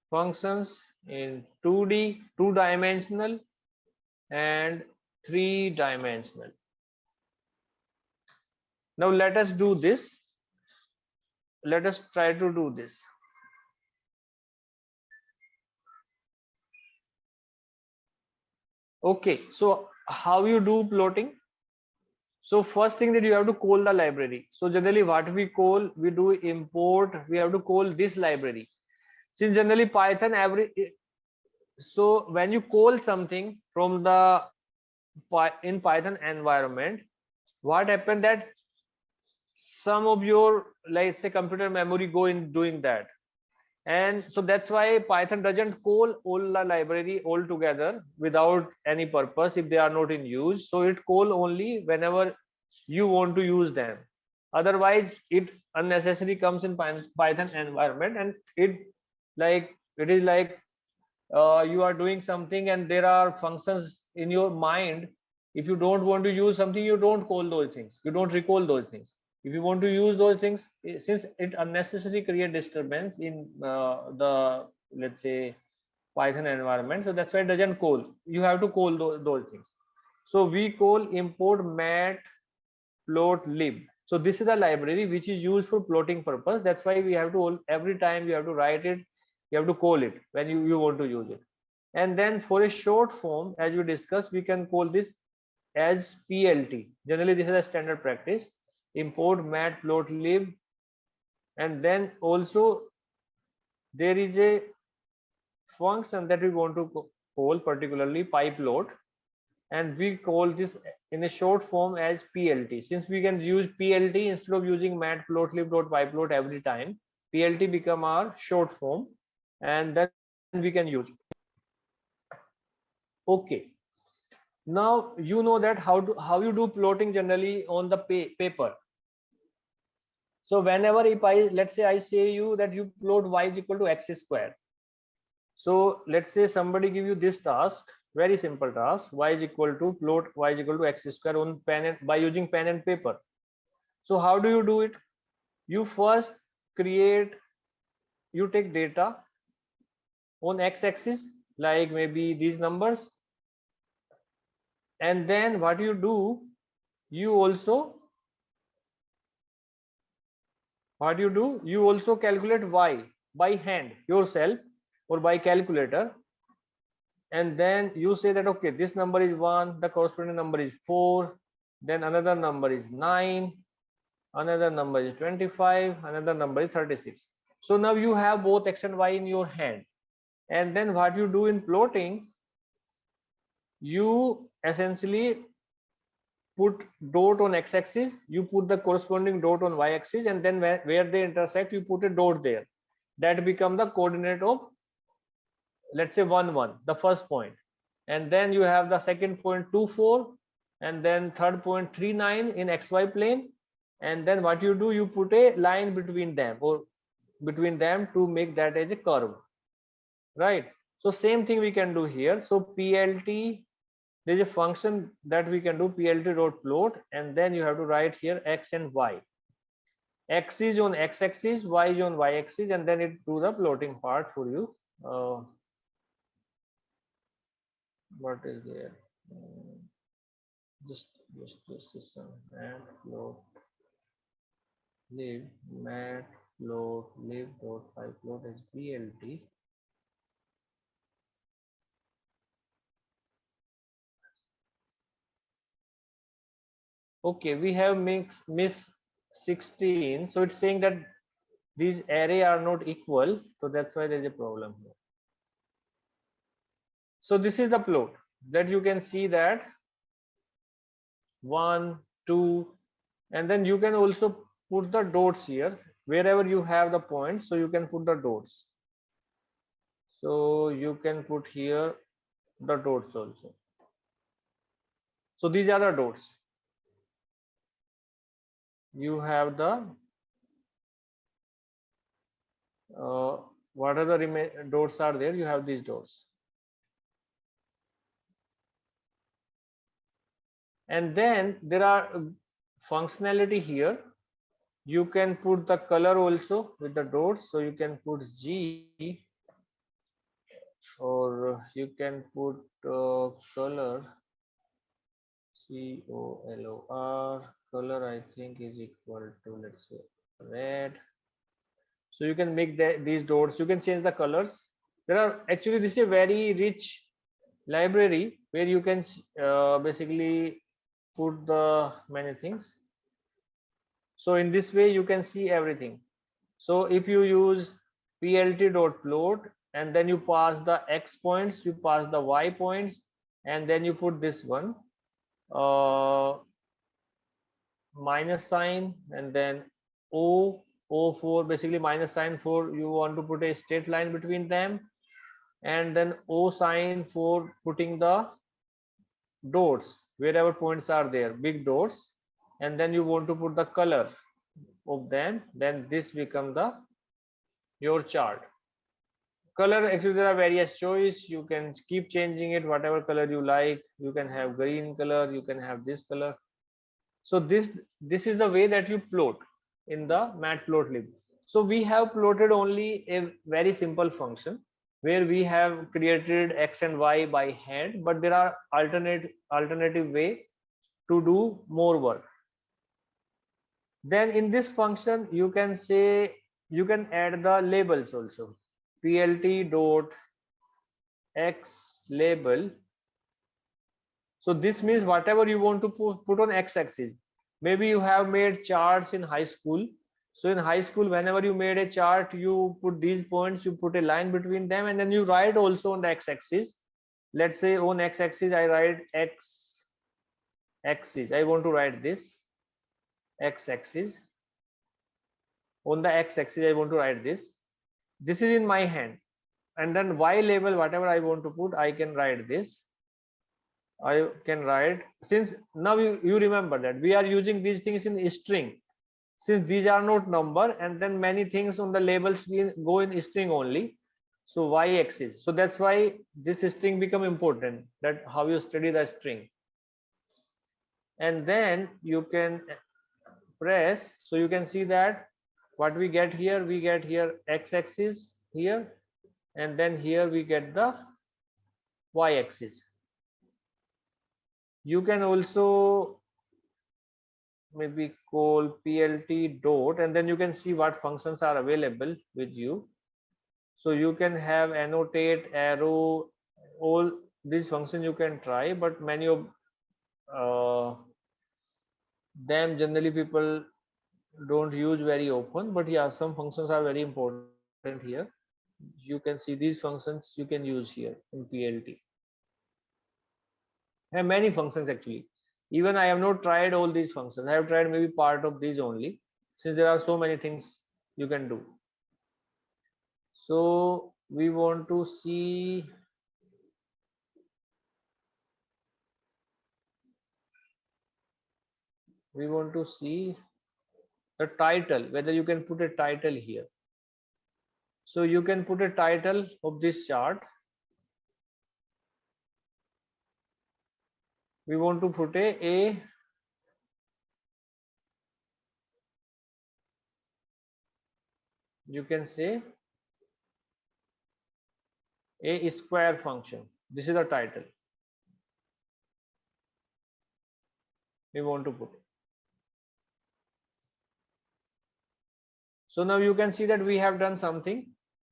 functions in 2D, two-dimensional and three-dimensional. Now let us do this. Let us try to do this. Okay, so how you do plotting? So first thing that you have to call the library. So generally what we call, we do import, we have to call this library. Since generally Python so when you call something from the in Python environment, what happened that some of your, let's say, computer memory go in doing that. And so that's why Python doesn't call all the library all together without any purpose if they are not in use. So it call only whenever you want to use them. Otherwise it unnecessarily comes in Python environment, and it is like you are doing something and there are functions in your mind. If you don't want to use something, you don't call those things, you don't recall those things. If you want to use those things, since it unnecessarily create disturbance in the, let's say, Python environment, so that's why it doesn't call. You have to call those things. So we call import matplotlib. So this is a library which is used for plotting purpose. That's why we have to, every time you have to write it, you have to call it when you want to use it. And then for a short form, as we discussed, we can call this as plt. Generally this is a standard practice, import matplotlib. And then also there is a function that we want to call, particularly pyplot, and we call this in a short form as plt. Since we can use plt instead of using matplotlib.pyplot every time, plt become our short form, and then we can use it. Okay, now you know that how you do plotting generally on the paper. So whenever, if let's say I say you that you plot y is equal to x square. So let's say somebody give you this task, very simple task, y is equal to plot y is equal to x square on pen and by using pen and paper. So how do you do it? You first you take data on x-axis, like maybe these numbers, and then what you do, you also calculate y by hand yourself or by calculator. And then you say that, okay, this number is 1, the corresponding number is 4, then another number is 9, another number is 25, another number is 36. So now you have both x and y in your hand. And then what you do in plotting, you essentially put dot on x-axis, you put the corresponding dot on y-axis, and then where they intersect, you put a dot there. That become the coordinate of, let's say, 1 1, the first point. And then you have the second point 2 4, and then third point 3 9 in xy plane. And then what you do, you put a line between them, or between them, to make that as a curve, right? So same thing we can do here. So plt, there's a function that we can do, plt.plot, and then you have to write here x and y. X is on x-axis, y is on y-axis, and then it do the plotting part for you. What is there? Just system and plot lib matplotlib.pyplot as plt. Okay, we have miss 16, so it's saying that these array are not equal, so that's why there's a problem here. So this is the plot that you can see that 1 2, and then you can also put the dots here wherever you have the points, so you can put the dots. So you can put here the dots also. So these are the dots. You have the what are the dots are there, you have these dots. And then there are functionality here. You can put the color also with the dots, so you can put G, or you can put color, COLOR, color I think is equal to, let's say, red. So you can make these dots, you can change the colors. There are actually, this is a very rich library where you can basically put the many things. So in this way you can see everything. So if you use plt.plot and then you pass the x points, you pass the y points, and then you put this one minus sign, and then O4, basically minus sign for you want to put a straight line between them, and then O sign for putting the dots wherever points are there, big dots, and then you want to put the color of them, then this become the your chart. Color, actually there are various choice, you can keep changing it whatever color you like. You can have green color, you can have this color. So this is the way that you plot in the matplotlib. So we have plotted only a very simple function where we have created x and y by hand, but there are alternative way to do more work. Then in this function you can say, you can add the labels also. Plt dot x label. So this means whatever you want to put on x-axis. Maybe you have made charts in high school. So in high school, whenever you made a chart, you put these points, you put a line between them, and then you write also on the x-axis. Let's say on x-axis I write x-axis. I want to write this x-axis. On the x-axis I want to write this. This is in my hand. And then y label, whatever I want to put, I can write this. I can write, since now you remember that we are using these things in string, since these are not number, and then many things on the labels go in string only. So y-axis, so that's why this string become important, that how you study the string. And then you can press, so you can see that what we get here x-axis here, and then here we get the y-axis. You can also maybe call plt dot, and then you can see what functions are available with you. So you can have annotate, arrow, all these functions you can try, but many of them generally people don't use very often. But yeah, some functions are very important here. You can see these functions you can use here in plt. There are many functions actually. Even I have not tried all these functions. I have tried maybe part of these only, since there are so many things you can do. So we want to see the title, whether you can put a title here. So you can put a title of this chart. We want to put a you can say a square function. This is the title we want to put. So now you can see that we have done something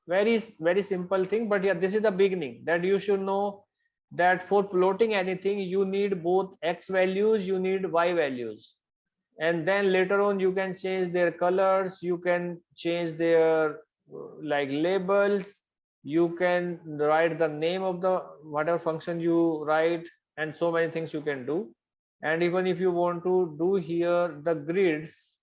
very simple thing, but yeah, this is the beginning, that you should know that for plotting anything you need both x values, you need y values, and then later on you can change their colors, you can change their like labels, you can write the name of the whatever function you write, and so many things you can do. And even if you want to do here the grids,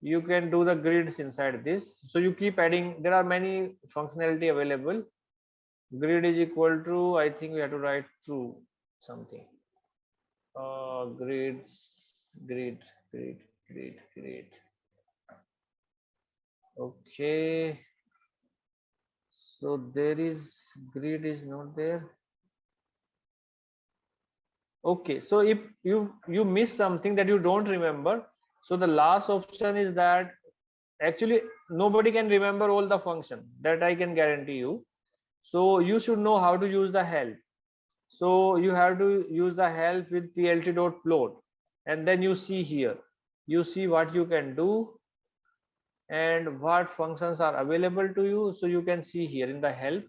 you can do the grids inside this. So you keep adding, there are many functionality available. Grid is equal to, I think we have to write true something. Grid. Okay, so there is grid is not there. Okay, so if you miss something that you don't remember, so the last option is that actually nobody can remember all the function, that I can guarantee you. So you should know how to use the help. So you have to use the help with plt.plot, and then you see here, you see what you can do and what functions are available to you. So you can see here in the help,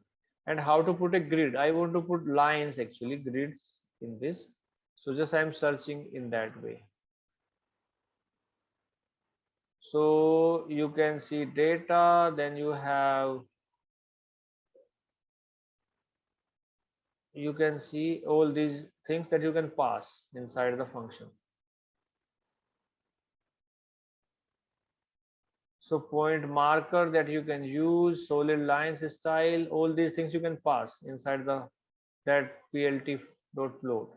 and how to put a grid. I want to put lines, actually grids in this. So just I'm searching in that way. So you can see data, then you can see all these things that you can pass inside the function. So point marker that you can use, solid lines style, all these things you can pass inside the that plt.plot.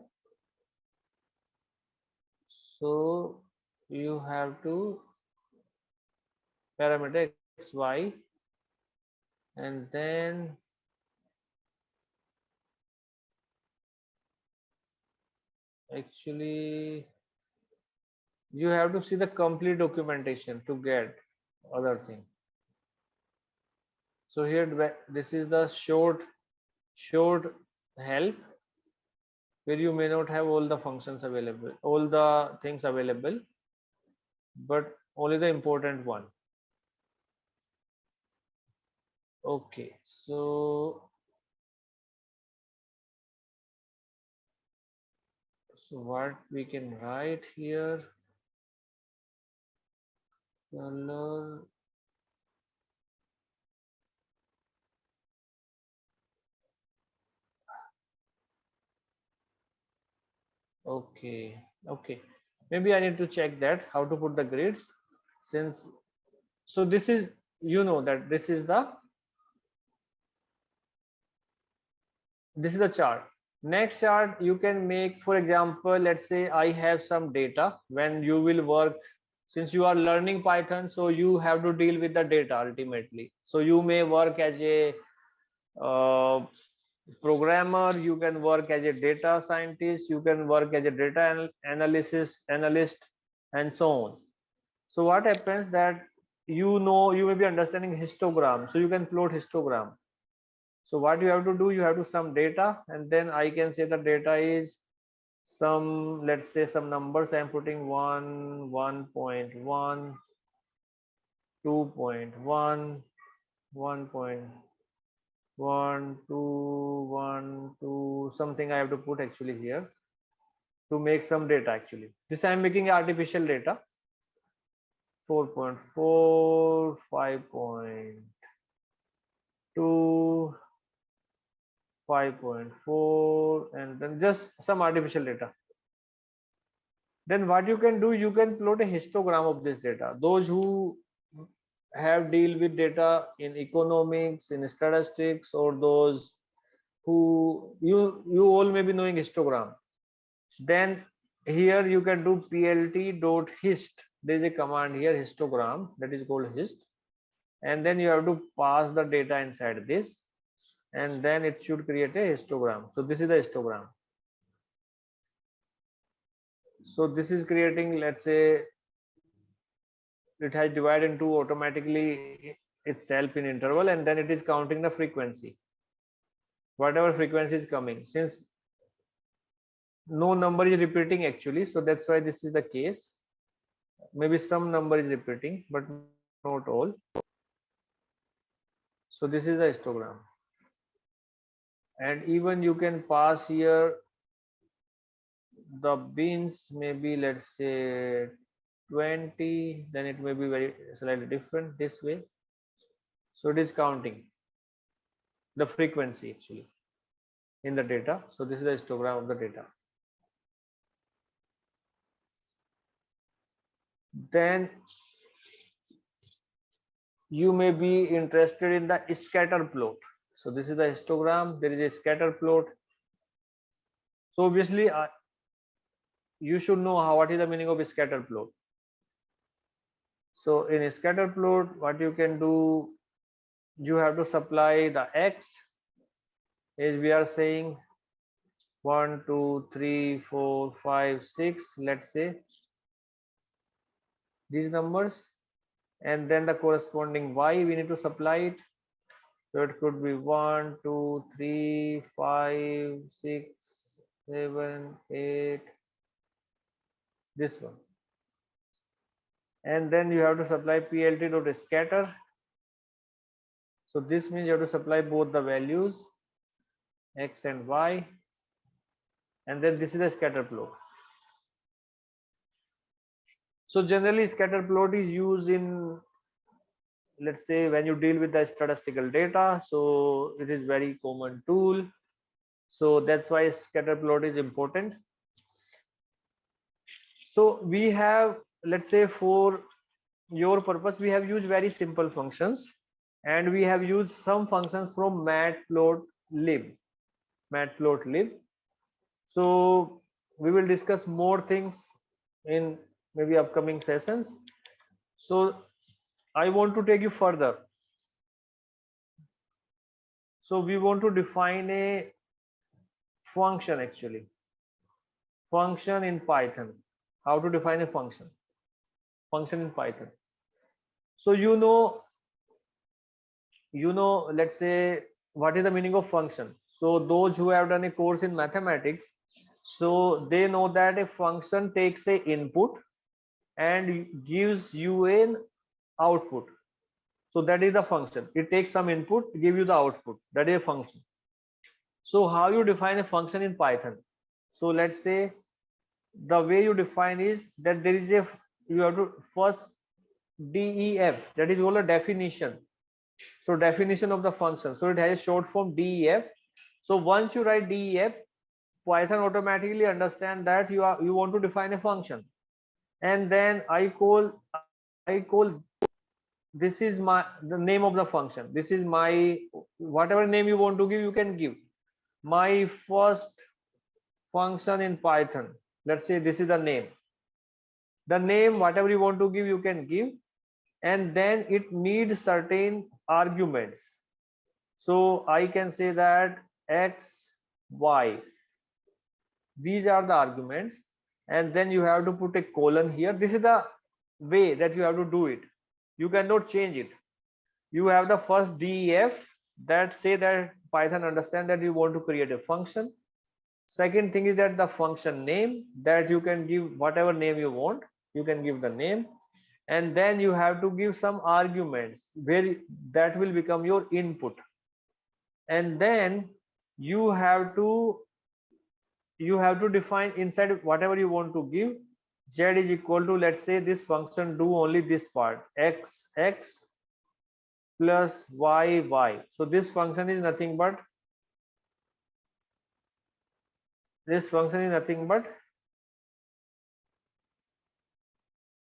So you have to parameter xy, and then actually you have to see the complete documentation to get other thing. So here this is the short help, where you may not have all the functions available, all the things available, but only the important one. Okay, so what we can write here, color. Okay, okay, maybe I need to check that how to put the grids, since so this is, you know, that this is the chart. Next chart you can make, for example, let's say I have some data. When you will work, since you are learning Python, so you have to deal with the data ultimately. So you may work as a uh, programmer, you can work as a data scientist, you can work as a data analyst, and so on. So what happens that, you know, you may be understanding histogram, so you can plot histogram. So what you have to do, you have to sum data, and then I can say the data is some, let's say some numbers I'm putting, 1, 1.1, 2.1, 1.1, 2, 1, 2, something I have to put actually here to make some data. Actually this I'm making artificial data, 4.4, 5.2, 5.4, and then just some artificial data. Then what you can do, you can plot a histogram of this data. Those who have deal with data in economics, in statistics, or those who you all may be knowing histogram, then here you can do plt.hist. There is a command here, histogram, that is called hist, and then you have to pass the data inside this, and then it should create a histogram. So this is the histogram. So this is creating, let's say it has divided into automatically itself in interval, and then it is counting the frequency, whatever frequency is coming, since no number is repeating actually, so that's why this is the case. Maybe some number is repeating, but not all. So this is a histogram, and even you can pass here the bins, maybe let's say 20, then it may be very slightly different this way. So it is counting the frequency actually in the data. So this is the histogram of the data. Then you may be interested in the scatter plot. So this is the histogram, there is a scatter plot. So obviously you should know what is the meaning of a scatter plot. So in a scatter plot, what you can do, you have to supply the x, as we are saying, 1, 2, 3, 4, 5, 6, let's say these numbers, and then the corresponding y we need to supply it. So it could be 1, 2, 3, 5, 6, 7, 8, this one. And then you have to supply plt.scatter. So this means you have to supply both the values x and y, and then this is the scatter plot. So generally scatter plot is used in, let's say, when you deal with the statistical data, so it is very common tool. So that's why scatter plot is important. So we have, let's say, for your purpose, we have used very simple functions, and we have used some functions from matplotlib. So we will discuss more things in maybe upcoming sessions. So I want to take you further. So we want to define a function, actually function in Python. How to define a function in Python? So let's say, what is the meaning of function? So those who have done a course in mathematics, so they know that a function takes a input and gives you an output. So that is the function. It takes some input, give you the output. That is a function. So how you define a function in Python? So let's say the way you define is that there is a, you have to first def, that is all a definition. So definition of the function. So it has a short form def. So once you write def, Python automatically understand that you want to define a function. And then I call this is the name of the function. This is my, whatever name you want to give, you can give. My first function in Python. Let's say this is the name. The name, whatever you want to give, you can give. And then it needs certain arguments. So I can say that x, y. These are the arguments. And then you have to put a colon here. This is the way that you have to do it. You cannot change it. You have the first def that say that Python understand that you want to create a function. Second thing is that the function name, that you can give whatever name you want. You can give the name. And then you have to give some arguments where that will become your input. And then you have to define inside whatever you want to give. Z is equal to, let's say, this function do only this part, x plus y. So this function is nothing but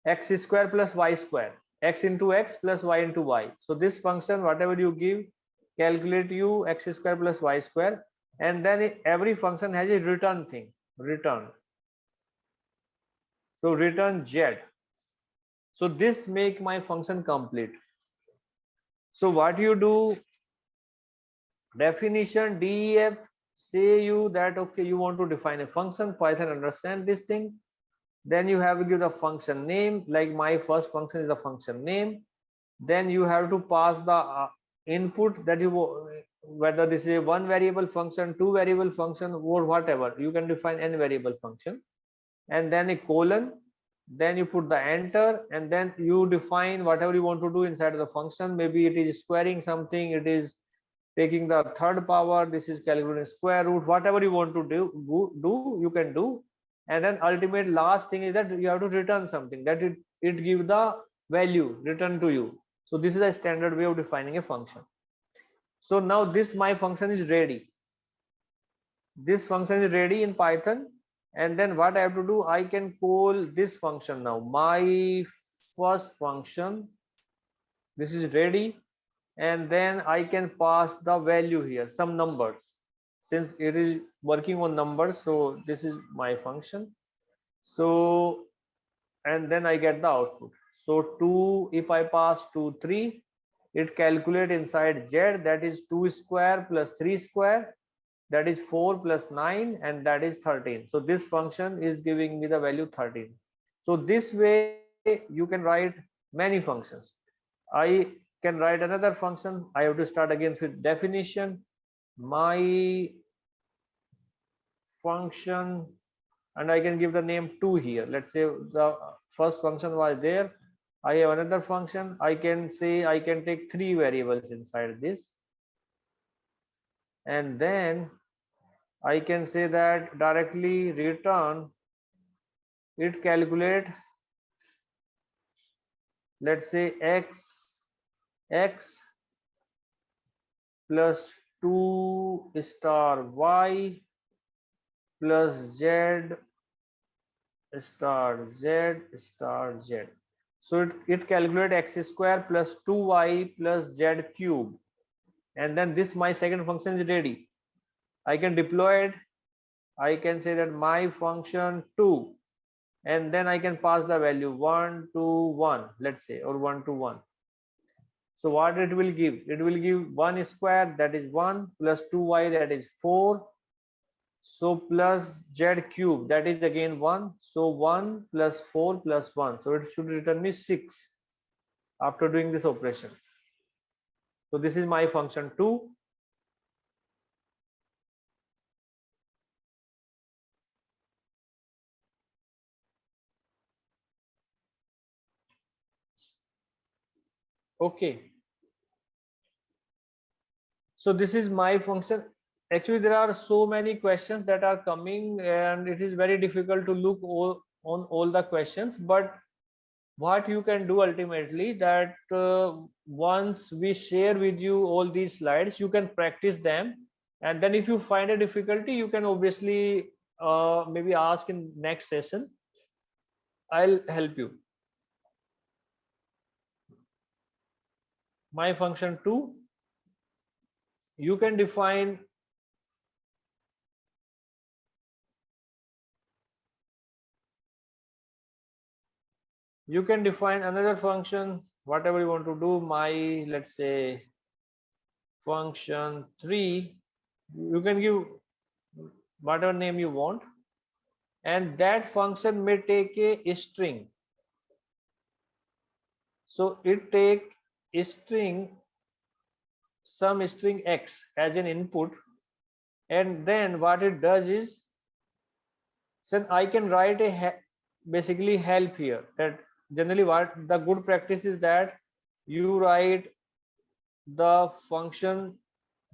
x square plus y square, x into x plus y into y. So this function, whatever you give, calculate you x square plus y square. And then every function has a return thing, return. So return z. So this make my function complete. So what you do, definition def, say you that okay, you want to define a function, Python understand this thing. Then you have to give the function name, like my first function is the function name. Then you have to pass the input that you, whether this is a one variable function, two variable function, or whatever, you can define any variable function. And then a colon, then you put the enter, and then you define whatever you want to do inside of the function. Maybe it is squaring something, it is taking the third power, this is calculating square root, whatever you want to do, you can do. And then ultimate last thing is that you have to return something, that it give the value return to you. So this is a standard way of defining a function. So now this my function is ready. This function is ready in Python. And then what I have to do, I can call this function now. My first function, this is ready. And then I can pass the value here, some numbers. Since it is working on numbers, so this is my function. So, and then I get the output. So 2, if I pass 2, 3, it calculate inside z, that is 2 square plus 3 square. that is 4 plus 9, and that is 13. So this function is giving me the value 13. So this way you can write many functions. I can write another function. I have to start again with definition. My function, and I can give the name 2 here. Let's say the first function was there. I have another function. I can say I can take 3 variables inside this, and then I can say that directly return it calculate, let's say x plus 2 star y plus z star z star z. So it calculate x square plus 2y plus z cube, and then this my second function is ready. I can deploy it. I can say that my function 2, and then I can pass the value 1 to 1, let's say, or 1 to 1. So what it will give? It will give 1 square, that is 1, plus 2y, that is 4. So plus z cube, that is again 1. So 1 plus 4 plus 1. So it should return me 6 after doing this operation. So this is my function 2. Okay. So this is my function. Actually, there are so many questions that are coming, and it is very difficult to look on all the questions. But what you can do ultimately, that once we share with you all these slides, you can practice them, and then if you find a difficulty, you can obviously maybe ask in next session. I'll help you. My function 2, you can define another function, whatever you want to do. My, let's say, function 3, you can give whatever name you want, and that function may take a string. So it take a string, some string x as an input, and then what it does is, so I can write a basically help here. That generally what the good practice is, that you write the function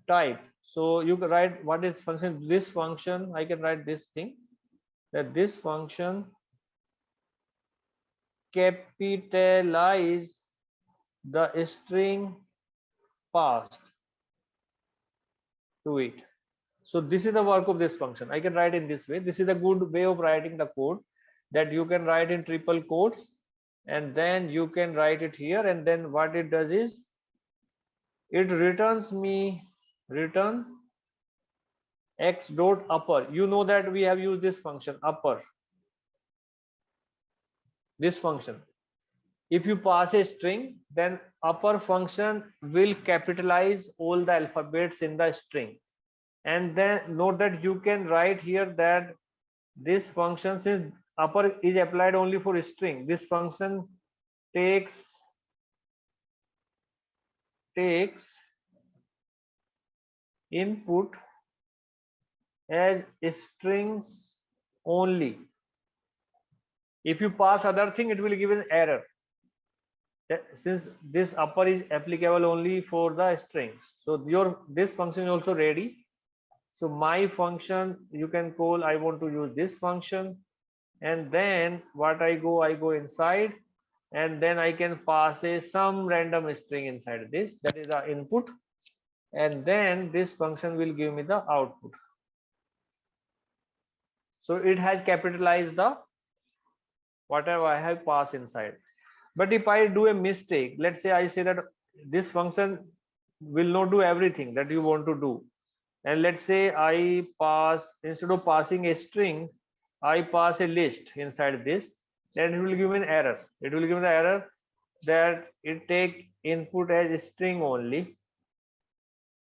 type. So you can write what is function, this function, I can write this thing, that this function capitalize the string passed to it. So this is the work of this function. I can write in this way. This is a good way of writing the code, that you can write in triple quotes, and then you can write it here, and then what it does is it returns me return x dot upper. You know that we have used this function upper, this function. If you pass a string, then upper function will capitalize all the alphabets in the string. And then note that you can write here that this function, since upper is applied only for a string, this function takes input as strings only. If you pass other thing, it will give an error, since this upper is applicable only for the strings. So this function is also ready. So my function, you can call, I want to use this function, and then what I go inside, and then I can pass some random string inside this, that is the input, and then this function will give me the output. So it has capitalized the whatever I have passed inside. But if I do a mistake, let's say I say that this function will not do everything that you want to do, and let's say I pass, instead of passing a string, I pass a list inside this, then it will give me an error. It will give me the error that it take input as a string only,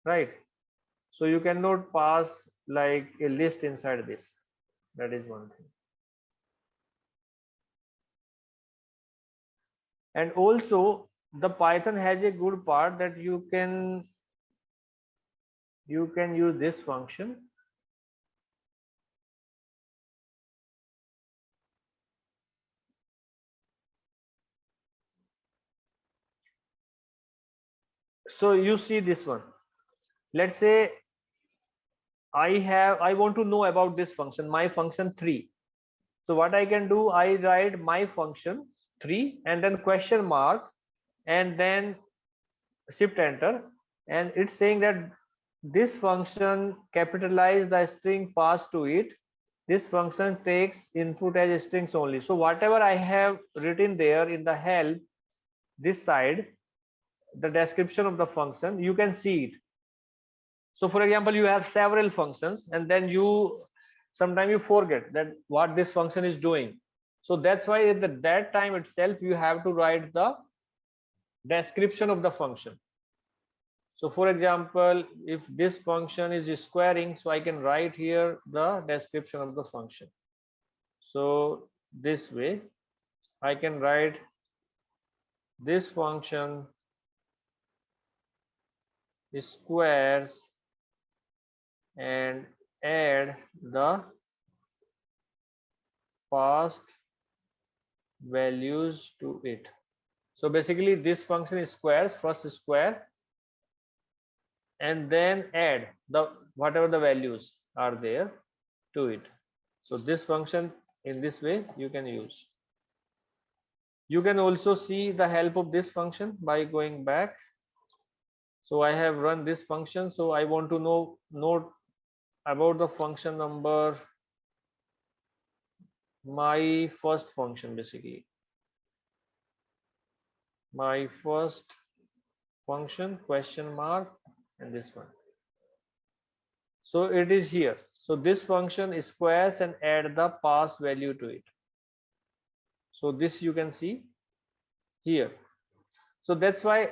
right? So you cannot pass like a list inside this. That is one thing. And also the Python has a good part that you can use this function. So you see this one. Let's say I want to know about this function, my function 3. So what I can do, I write my function 3 and then question mark and then shift enter, and it's saying that this function capitalize the string passed to it. This function takes input as strings only. So whatever I have written there in the help, this side, the description of the function, you can see it. So for example, you have several functions and then sometimes you forget that what this function is doing. So that's why at that time itself you have to write the description of the function. So for example, if this function is squaring, so I can write here the description of the function. So this way I can write this function squares and add the past values to it. So basically this function is squares, first square and then add the whatever the values are there to it. So this function in this way you can use. You can also see the help of this function by going back. So I have run this function, so I want to know about the function number, my first function, basically my first function question mark and this one. So it is here. So this function squares and add the pass value to it. So this you can see here. So that's why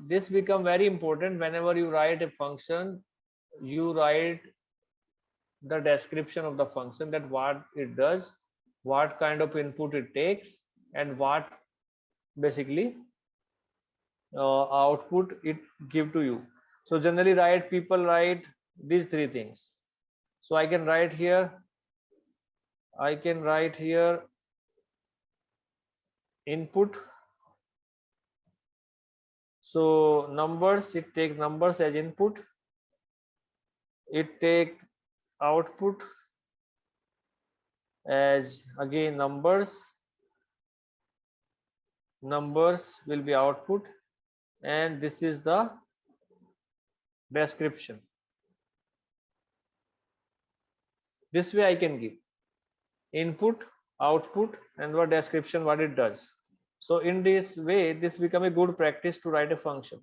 this become very important. Whenever you write a function, you write the description of the function, that what it does, what kind of input it takes, and what basically output it give to you. So generally people write these three things. So I can write here input. So numbers, it take numbers as input, it take output as again numbers will be output, and this is the description. This way I can give input, output, and what description, what it does. So in this way this become a good practice to write a function.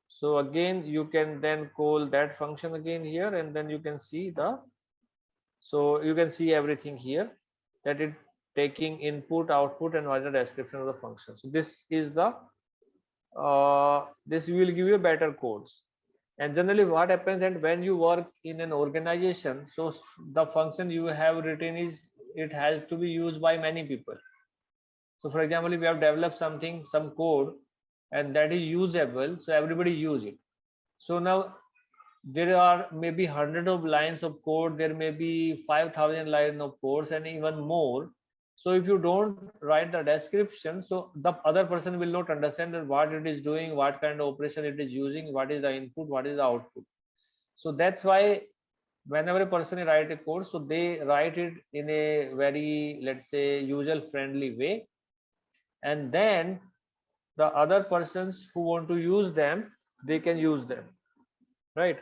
So again you can then call that function again here, and then you can see so you can see everything here, that it taking input, output, and what the description of the function. So this is the this will give you better codes. And generally what happens that when you work in an organization, so the function you have written it has to be used by many people. So for example, if you have developed something, some code, and that is usable, so everybody use it. So now there are maybe hundreds of lines of code, there may be 5,000 lines of codes and even more. So if you don't write the description, so the other person will not understand what it is doing, what kind of operation it is using, what is the input, what is the output. So that's why whenever a person write a code, so they write it in a very, let's say, user friendly way, and then the other persons who want to use them, they can use them, right?